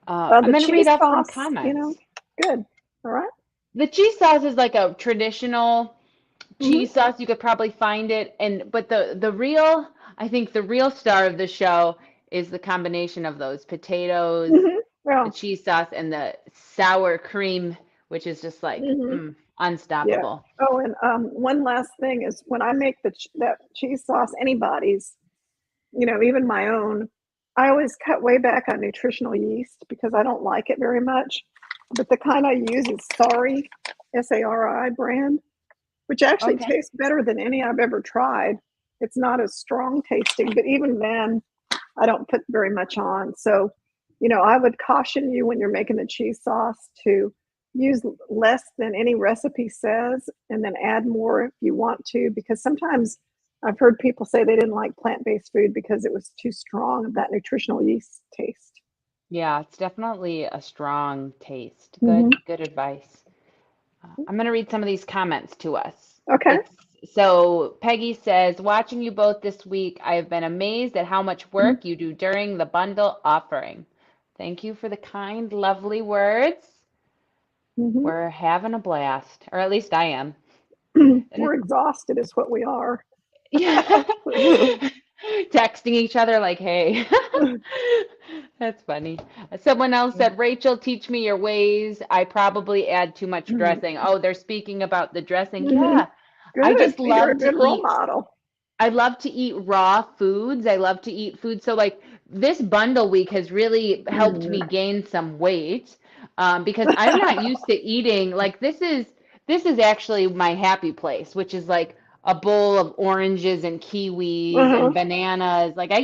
I'm The going to read cheese off some sauce, comments. good. All right. The cheese sauce is like a traditional Mm-hmm. cheese sauce. You could probably find it, and but the real, I think the real star of the show is the combination of those potatoes, Mm-hmm. the Well, cheese sauce, and the sour cream, which is just like mm-hmm. Yeah. unstoppable. Oh, and one last thing is when I make that cheese sauce, anybody's, even my own, I always cut way back on nutritional yeast because I don't like it very much. But the kind I use is Sari, Sari brand, which actually Okay. tastes better than any I've ever tried. It's not as strong tasting, but even then, I don't put very much on. So, I would caution you when you're making the cheese sauce to use less than any recipe says and then add more if you want to, because sometimes I've heard people say they didn't like plant-based food because it was too strong of that nutritional yeast taste. Yeah, it's definitely a strong taste. Mm-hmm. Good advice. I'm going to read some of these comments to us. Okay. It's so Peggy says, watching you both this week, I have been amazed at how much work you do during the bundle offering. Thank you for the kind, lovely words. Mm-hmm. We're having a blast, or at least I am. And We're exhausted, is what we are. Yeah. Texting each other like, hey. That's funny. Someone else said, Rachel, teach me your ways. I probably add too much dressing. Oh, they're speaking about the dressing. Mhm. Yeah. I Good. just So you're a love to good role eat. model. I love to eat raw foods. I love to eat food. So, like, this bundle week has really helped Mm. me gain some weight because I'm not used to eating. Like, this is actually my happy place, which is like a bowl of oranges and kiwis and Uh-huh. bananas. Like, I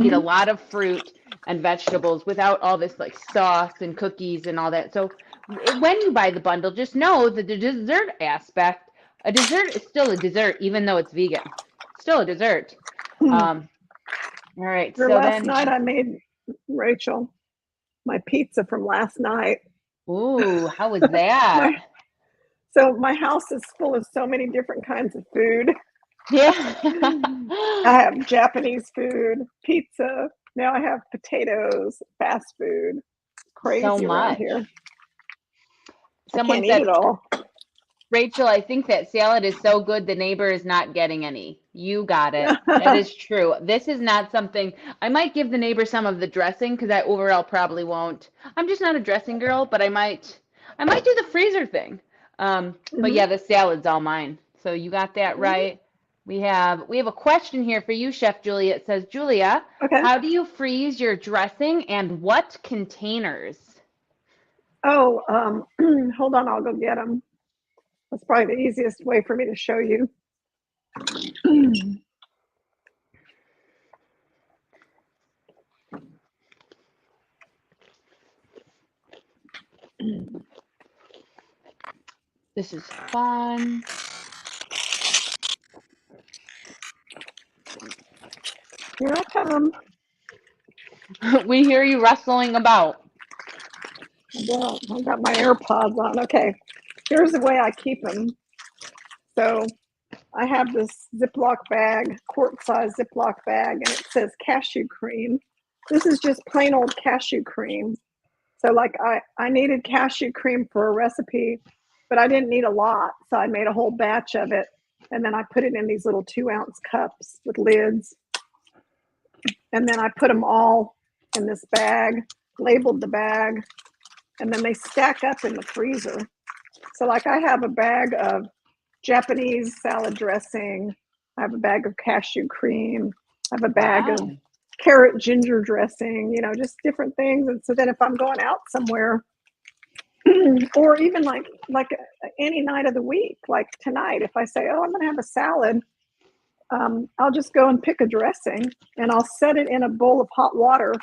eat a Mhm. lot of fruit and vegetables without all this like sauce and cookies and all that. So, when you buy the bundle, just know that the dessert aspect, a dessert is still a dessert, even though it's vegan. Still a dessert. Um, all right, Or so last then, night I made Rachel my pizza from last night. ooh, how was that? My so my house is full of so many different kinds of food. Yeah. I have Japanese food, pizza. Now I have potatoes, fast food. So Crazy around much. here. I Someone can't eat said, it all. Rachel, I think that salad is so good the neighbor is not getting any. You got it. That is true. This is not something I might give the neighbor some of the dressing because I overall probably won't. I'm just not a dressing girl, but I might do the freezer thing. But Mhm. yeah, the salad's all mine. So you got that right. We have a question here for you, Chef Julia. It says, Julia, Okay. how do you freeze your dressing and what containers? Oh, hold on. I'll go get them. That's probably the easiest way for me to show you. This is fun. Here I come. We hear you rustling about. I got my AirPods on. Okay. Here's the way I keep them. So I have this Ziploc bag, quart size Ziploc bag, and it says cashew cream. This is just plain old cashew cream. So like I needed cashew cream for a recipe, but I didn't need a lot. So I made a whole batch of it. And then I put it in these little 2 ounce cups with lids. And then I put them all in this bag, labeled the bag, and then they stack up in the freezer. So like I have a bag of Japanese salad dressing. I have a bag of cashew cream. I have a bag of Wow. carrot ginger dressing, just different things. And so then if I'm going out somewhere, or even like any night of the week, like tonight, if I say, oh, I'm going to have a salad, I'll just go and pick a dressing and I'll set it in a bowl of hot water.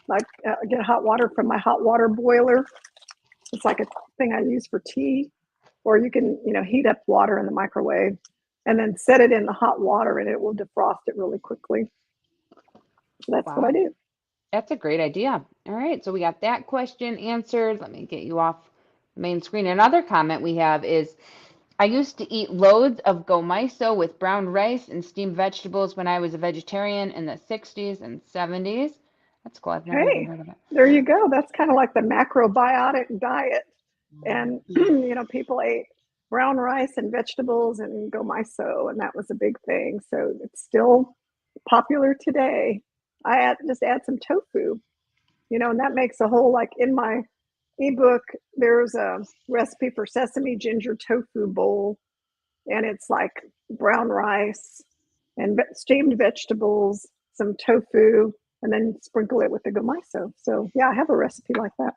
Like get hot water from my hot water boiler. It's like a thing I use for tea, or you can, heat up water in the microwave and then set it in the hot water and it will defrost it really quickly. So that's what I Wow. do. That's a great idea. All right, so we got that question answered. Let me get you off the main screen. Another comment we have is I used to eat loads of gomaiso with brown rice and steamed vegetables when I was a vegetarian in the 60s and 70s. That's cool. I've never even Hey, heard of it. there you go. That's kind of like the macrobiotic diet. And, people ate brown rice and vegetables and gomaiso, and that was a big thing. So it's still popular today. Just add some tofu, and that makes a whole, like in my ebook, there's a recipe for sesame ginger tofu bowl, and it's like brown rice and steamed vegetables, some tofu, and then sprinkle it with the gomaiso. So yeah, I have a recipe like that.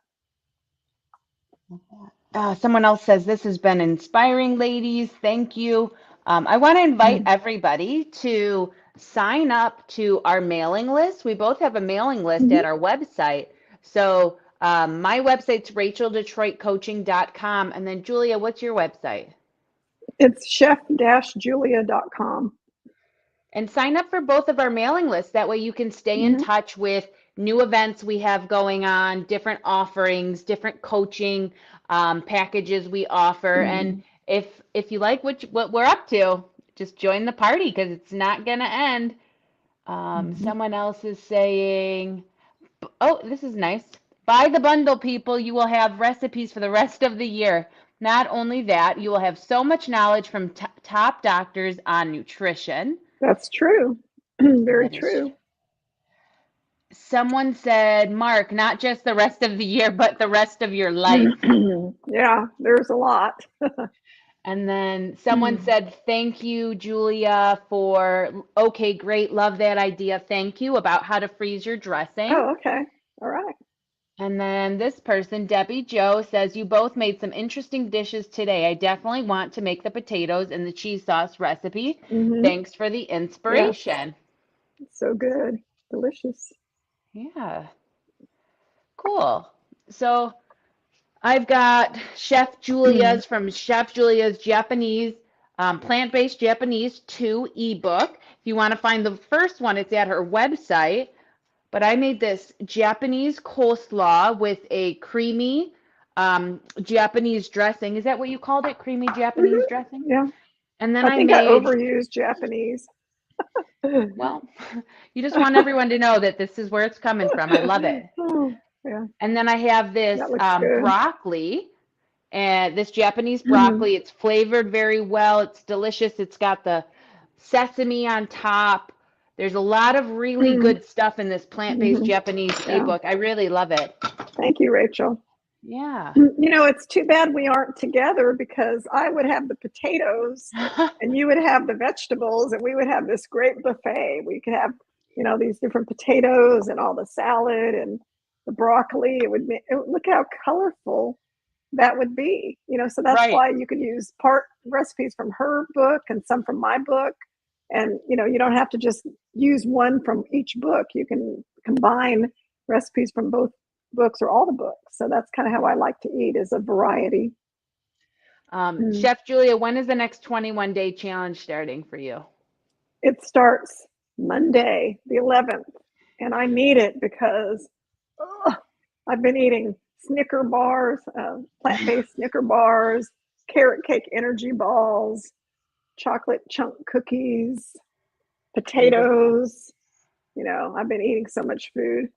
Someone else says this has been inspiring, ladies. Thank you. I want to invite Mm. everybody to sign up to our mailing list. We both have a mailing list Mhm. at our website. So my website's racheldetroitcoaching.com. And then Julia, what's your website? It's chef-julia.com. And sign up for both of our mailing lists. That way you can stay in Mm-hmm. touch with new events we have going on, different offerings, different coaching packages we offer. And Mm-hmm. if you like what we're up to, just join the party because it's not gonna end. Mm-hmm. Someone else is saying, oh, this is nice. Buy the bundle, people. You will have recipes for the rest of the year. Not only that, you will have so much knowledge from top doctors on nutrition. That's true. Very That is, true. someone said, Mark, not just the rest of the year, but the rest of your life. Yeah, there's a lot. And then someone said, thank you, Julia, for, okay, great, love that idea. Thank you about how to freeze your dressing. Oh, okay. All right. And then this person, Debbie Joe, says, you both made some interesting dishes today. I definitely want to make the potatoes and the cheese sauce recipe. Mm-hmm. Thanks for the Yes. inspiration. So good. Delicious. Yeah, cool. So I've got Chef Julia's from Chef Julia's Japanese, Plant-Based Japanese 2 ebook. If you want to find the first one, it's at her website. But I made this Japanese coleslaw with a creamy Japanese dressing. Is that what you called it? Creamy Japanese Hmm. dressing? Yeah. And then I I think I made, overused Japanese. well, you just want everyone to know that this is where it's coming from. I love it. Oh, yeah. And then I have this That looks good. broccoli, and this Japanese Mm-hmm. broccoli. It's flavored very well. It's delicious. It's got the sesame on top. There's a lot of really good stuff in this plant-based Japanese Yeah. ebook. I really love it. Thank you, Rachel. Yeah. It's too bad we aren't together because I would have the potatoes and you would have the vegetables and we would have this great buffet. We could have, these different potatoes and all the salad and the broccoli. Look how colorful that would be, so that's Right. why you could use part recipes from her book and some from my book. And, you don't have to just use one from each book. You can combine recipes from both books or all the books. So that's kind of how I like to eat, is a variety. Mm. Chef Julia, when is the next 21-day challenge starting for you? It starts Monday, the 11th, and I need it because I've been eating Snicker bars, plant-based Snicker bars, carrot cake energy balls, chocolate chunk cookies, Beautiful. potatoes. I've been eating so much food.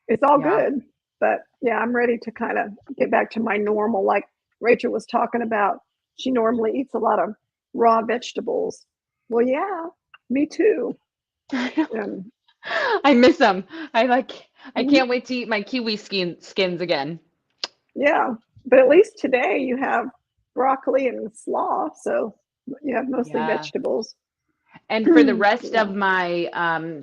It's all Yeah. good, but yeah, I'm ready to kind of get back to my normal, like Rachel was talking about. She normally eats a lot of raw vegetables. Well, yeah, me too. Um, I miss them. I mhm, can't wait to eat my kiwi skins again. yeah, but at least today you have broccoli and slaw, so you have mostly Yeah. vegetables. And for the rest Yeah. of my,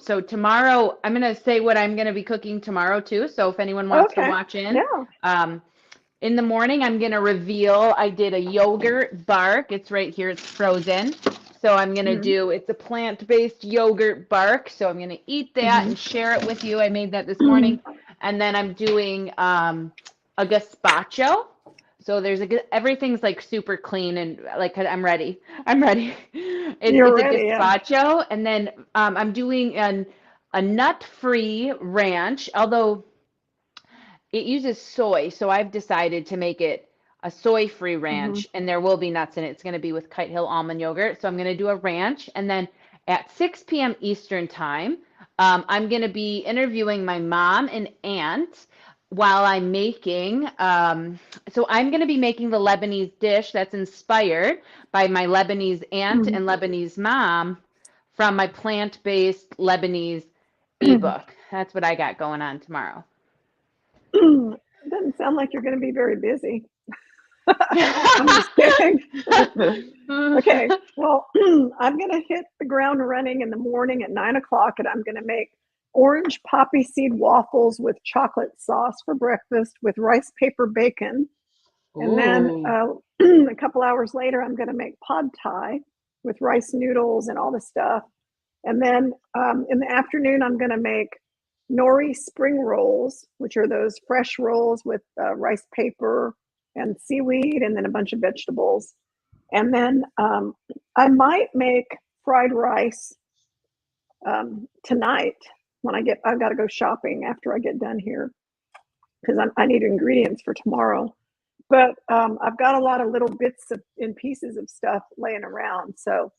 so tomorrow, I'm going to say what I'm going to be cooking tomorrow too. So if anyone wants to Okay. watch Yeah. um, in the morning, I'm going to reveal I did a yogurt bark. It's right here, it's frozen. So I'm going to Mm-hmm. do, it's a plant-based yogurt bark. So I'm going to eat that Mm-hmm. and share it with you. I made that this morning. And then I'm doing a gazpacho. So everything's like super clean and like I'm ready. I'm ready. You're It's a ready. Yeah. gazpacho, and then I'm doing a nut-free ranch, although it uses soy, so I've decided to make it a soy-free Mm-hmm. ranch, and there will be nuts in it. It's going to be with Kite Hill almond yogurt. So I'm going to do a ranch, and then at 6 p.m. Eastern time, I'm going to be interviewing my mom and aunt while I'm making. So I'm going to be making the Lebanese dish that's inspired by my Lebanese aunt and Lebanese mom from my plant-based Lebanese Mm-hmm. ebook. That's what I got going on tomorrow. It doesn't sound like you're going to be very busy. I'm just kidding. Okay, well, I'm going to hit the ground running in the morning at 9 o'clock, and I'm going to make orange poppy seed waffles with chocolate sauce for breakfast with rice paper bacon. And then Ooh. a couple hours later, I'm going to make pad thai with rice noodles and all the stuff. And then in the afternoon, I'm going to make nori spring rolls, which are those fresh rolls with rice paper and seaweed and then a bunch of vegetables. And then I might make fried rice tonight when I've got to go shopping after I get done here because I need ingredients for tomorrow. But I've got a lot of little bits and pieces of stuff laying around. So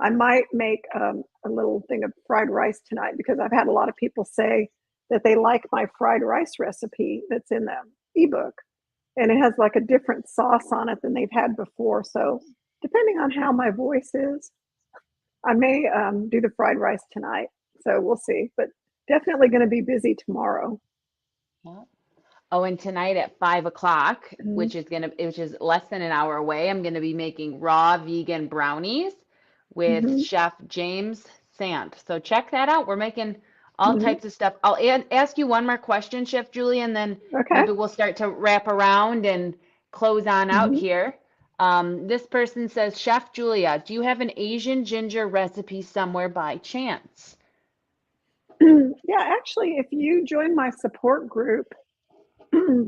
I might make a little thing of fried rice tonight because I've had a lot of people say that they like my fried rice recipe that's in the ebook. and it has like a different sauce on it than they've had before. So depending on how my voice is, I may do the fried rice tonight. So we'll see, but definitely going to be busy tomorrow. Yeah. Oh, and tonight at 5 o'clock, Mm-hmm. which is less than an hour away, I'm gonna be making raw vegan brownies with Mm-hmm. Chef James Sant. So check that out. We're making all Mm-hmm. types of stuff. I'll ask you one more question, Chef Julie, and then Okay. maybe we'll start to wrap around and close on out Mm-hmm. here. This person says, Chef Julia, do you have an Asian ginger recipe somewhere by chance? Yeah, actually, if you join my support group,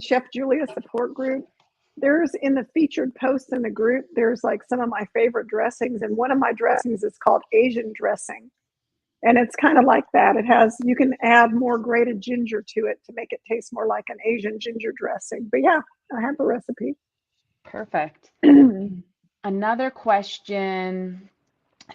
Chef Julia support group, there's in the featured posts in the group, there's like some of my favorite dressings. And one of my dressings is called Asian dressing. And it's kind of like that. It has, you can add more grated ginger to it to make it taste more like an Asian ginger dressing. But yeah, I have a recipe. Perfect. Mhm. Another question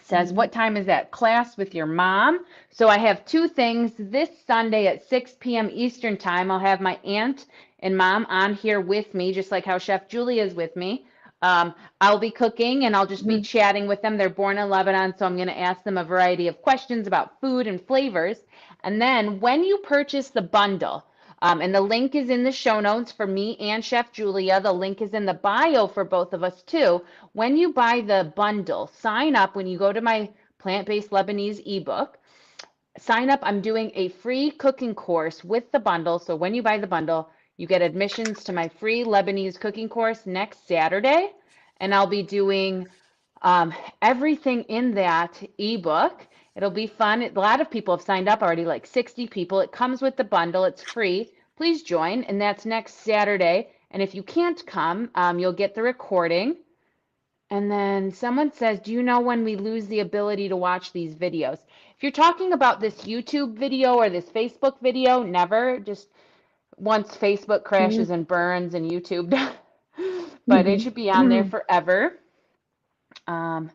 says, what time is that class with your mom? So I have two things. This Sunday at 6 p.m. Eastern time, I'll have my aunt and mom on here with me, just like how Chef Julie is with me. I'll be cooking and I'll just be Mhm. chatting with them. They're born in Lebanon, so I'm going to ask them a variety of questions about food and flavors. And then when you purchase the bundle, and the link is in the show notes for me and Chef Julia. The link is in the bio for both of us too. When you buy the bundle, sign up when you go to my plant-based Lebanese ebook. Sign up. I'm doing a free cooking course with the bundle. So when you buy the bundle, you get admissions to my free Lebanese cooking course next Saturday. And I'll be doing everything in that ebook. It'll be fun. A lot of people have signed up already, like 60 people. It comes with the bundle. It's free. Please join. And that's next Saturday. And if you can't come, you'll get the recording. And then someone says, do you know when we lose the ability to watch these videos? If you're talking about this YouTube video or this Facebook video, never. Just once Facebook crashes and burns and YouTube, but it Mhm. should be on there Mhm. forever. Um,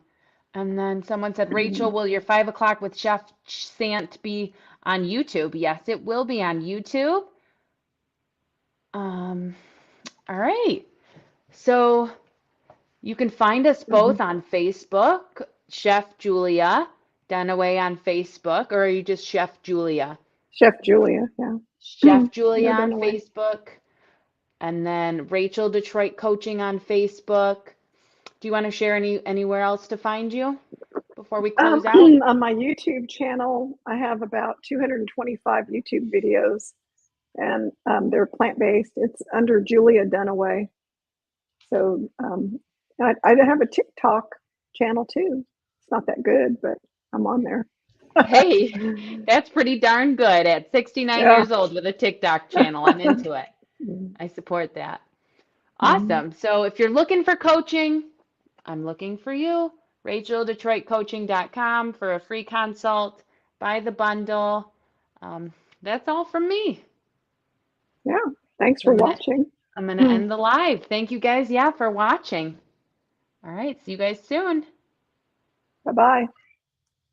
and then someone said, Rachel, will your 5 o'clock with Chef Sant be on YouTube? Yes, it will be on YouTube. Um, all right. So you can find us both Mhm. on Facebook, Chef Julia Dunaway on Facebook, or are you just Chef Julia? Chef Julia, yeah. Chef Julia No, on Dunaway. Facebook, and then Rachel Detroit Coaching on Facebook. Do you want to share anywhere else to find you before we close out? On my YouTube channel, I have about 225 YouTube videos, and they're plant based. It's under Julia Dunaway. So I have a TikTok channel too. It's not that good, but I'm on there. Hey, that's pretty darn good at 69 Yeah. years old with a TikTok channel. I'm into it. I support that. Mhm. Awesome. So if you're looking for coaching, I'm looking for you. RachelDetroitCoaching.com for a free consult. Buy the bundle. Um, that's all from me. Yeah. Thanks So for watching. I'm gonna Bye end the live. Thank you guys, yeah, for watching. All right, see you guys soon. bye.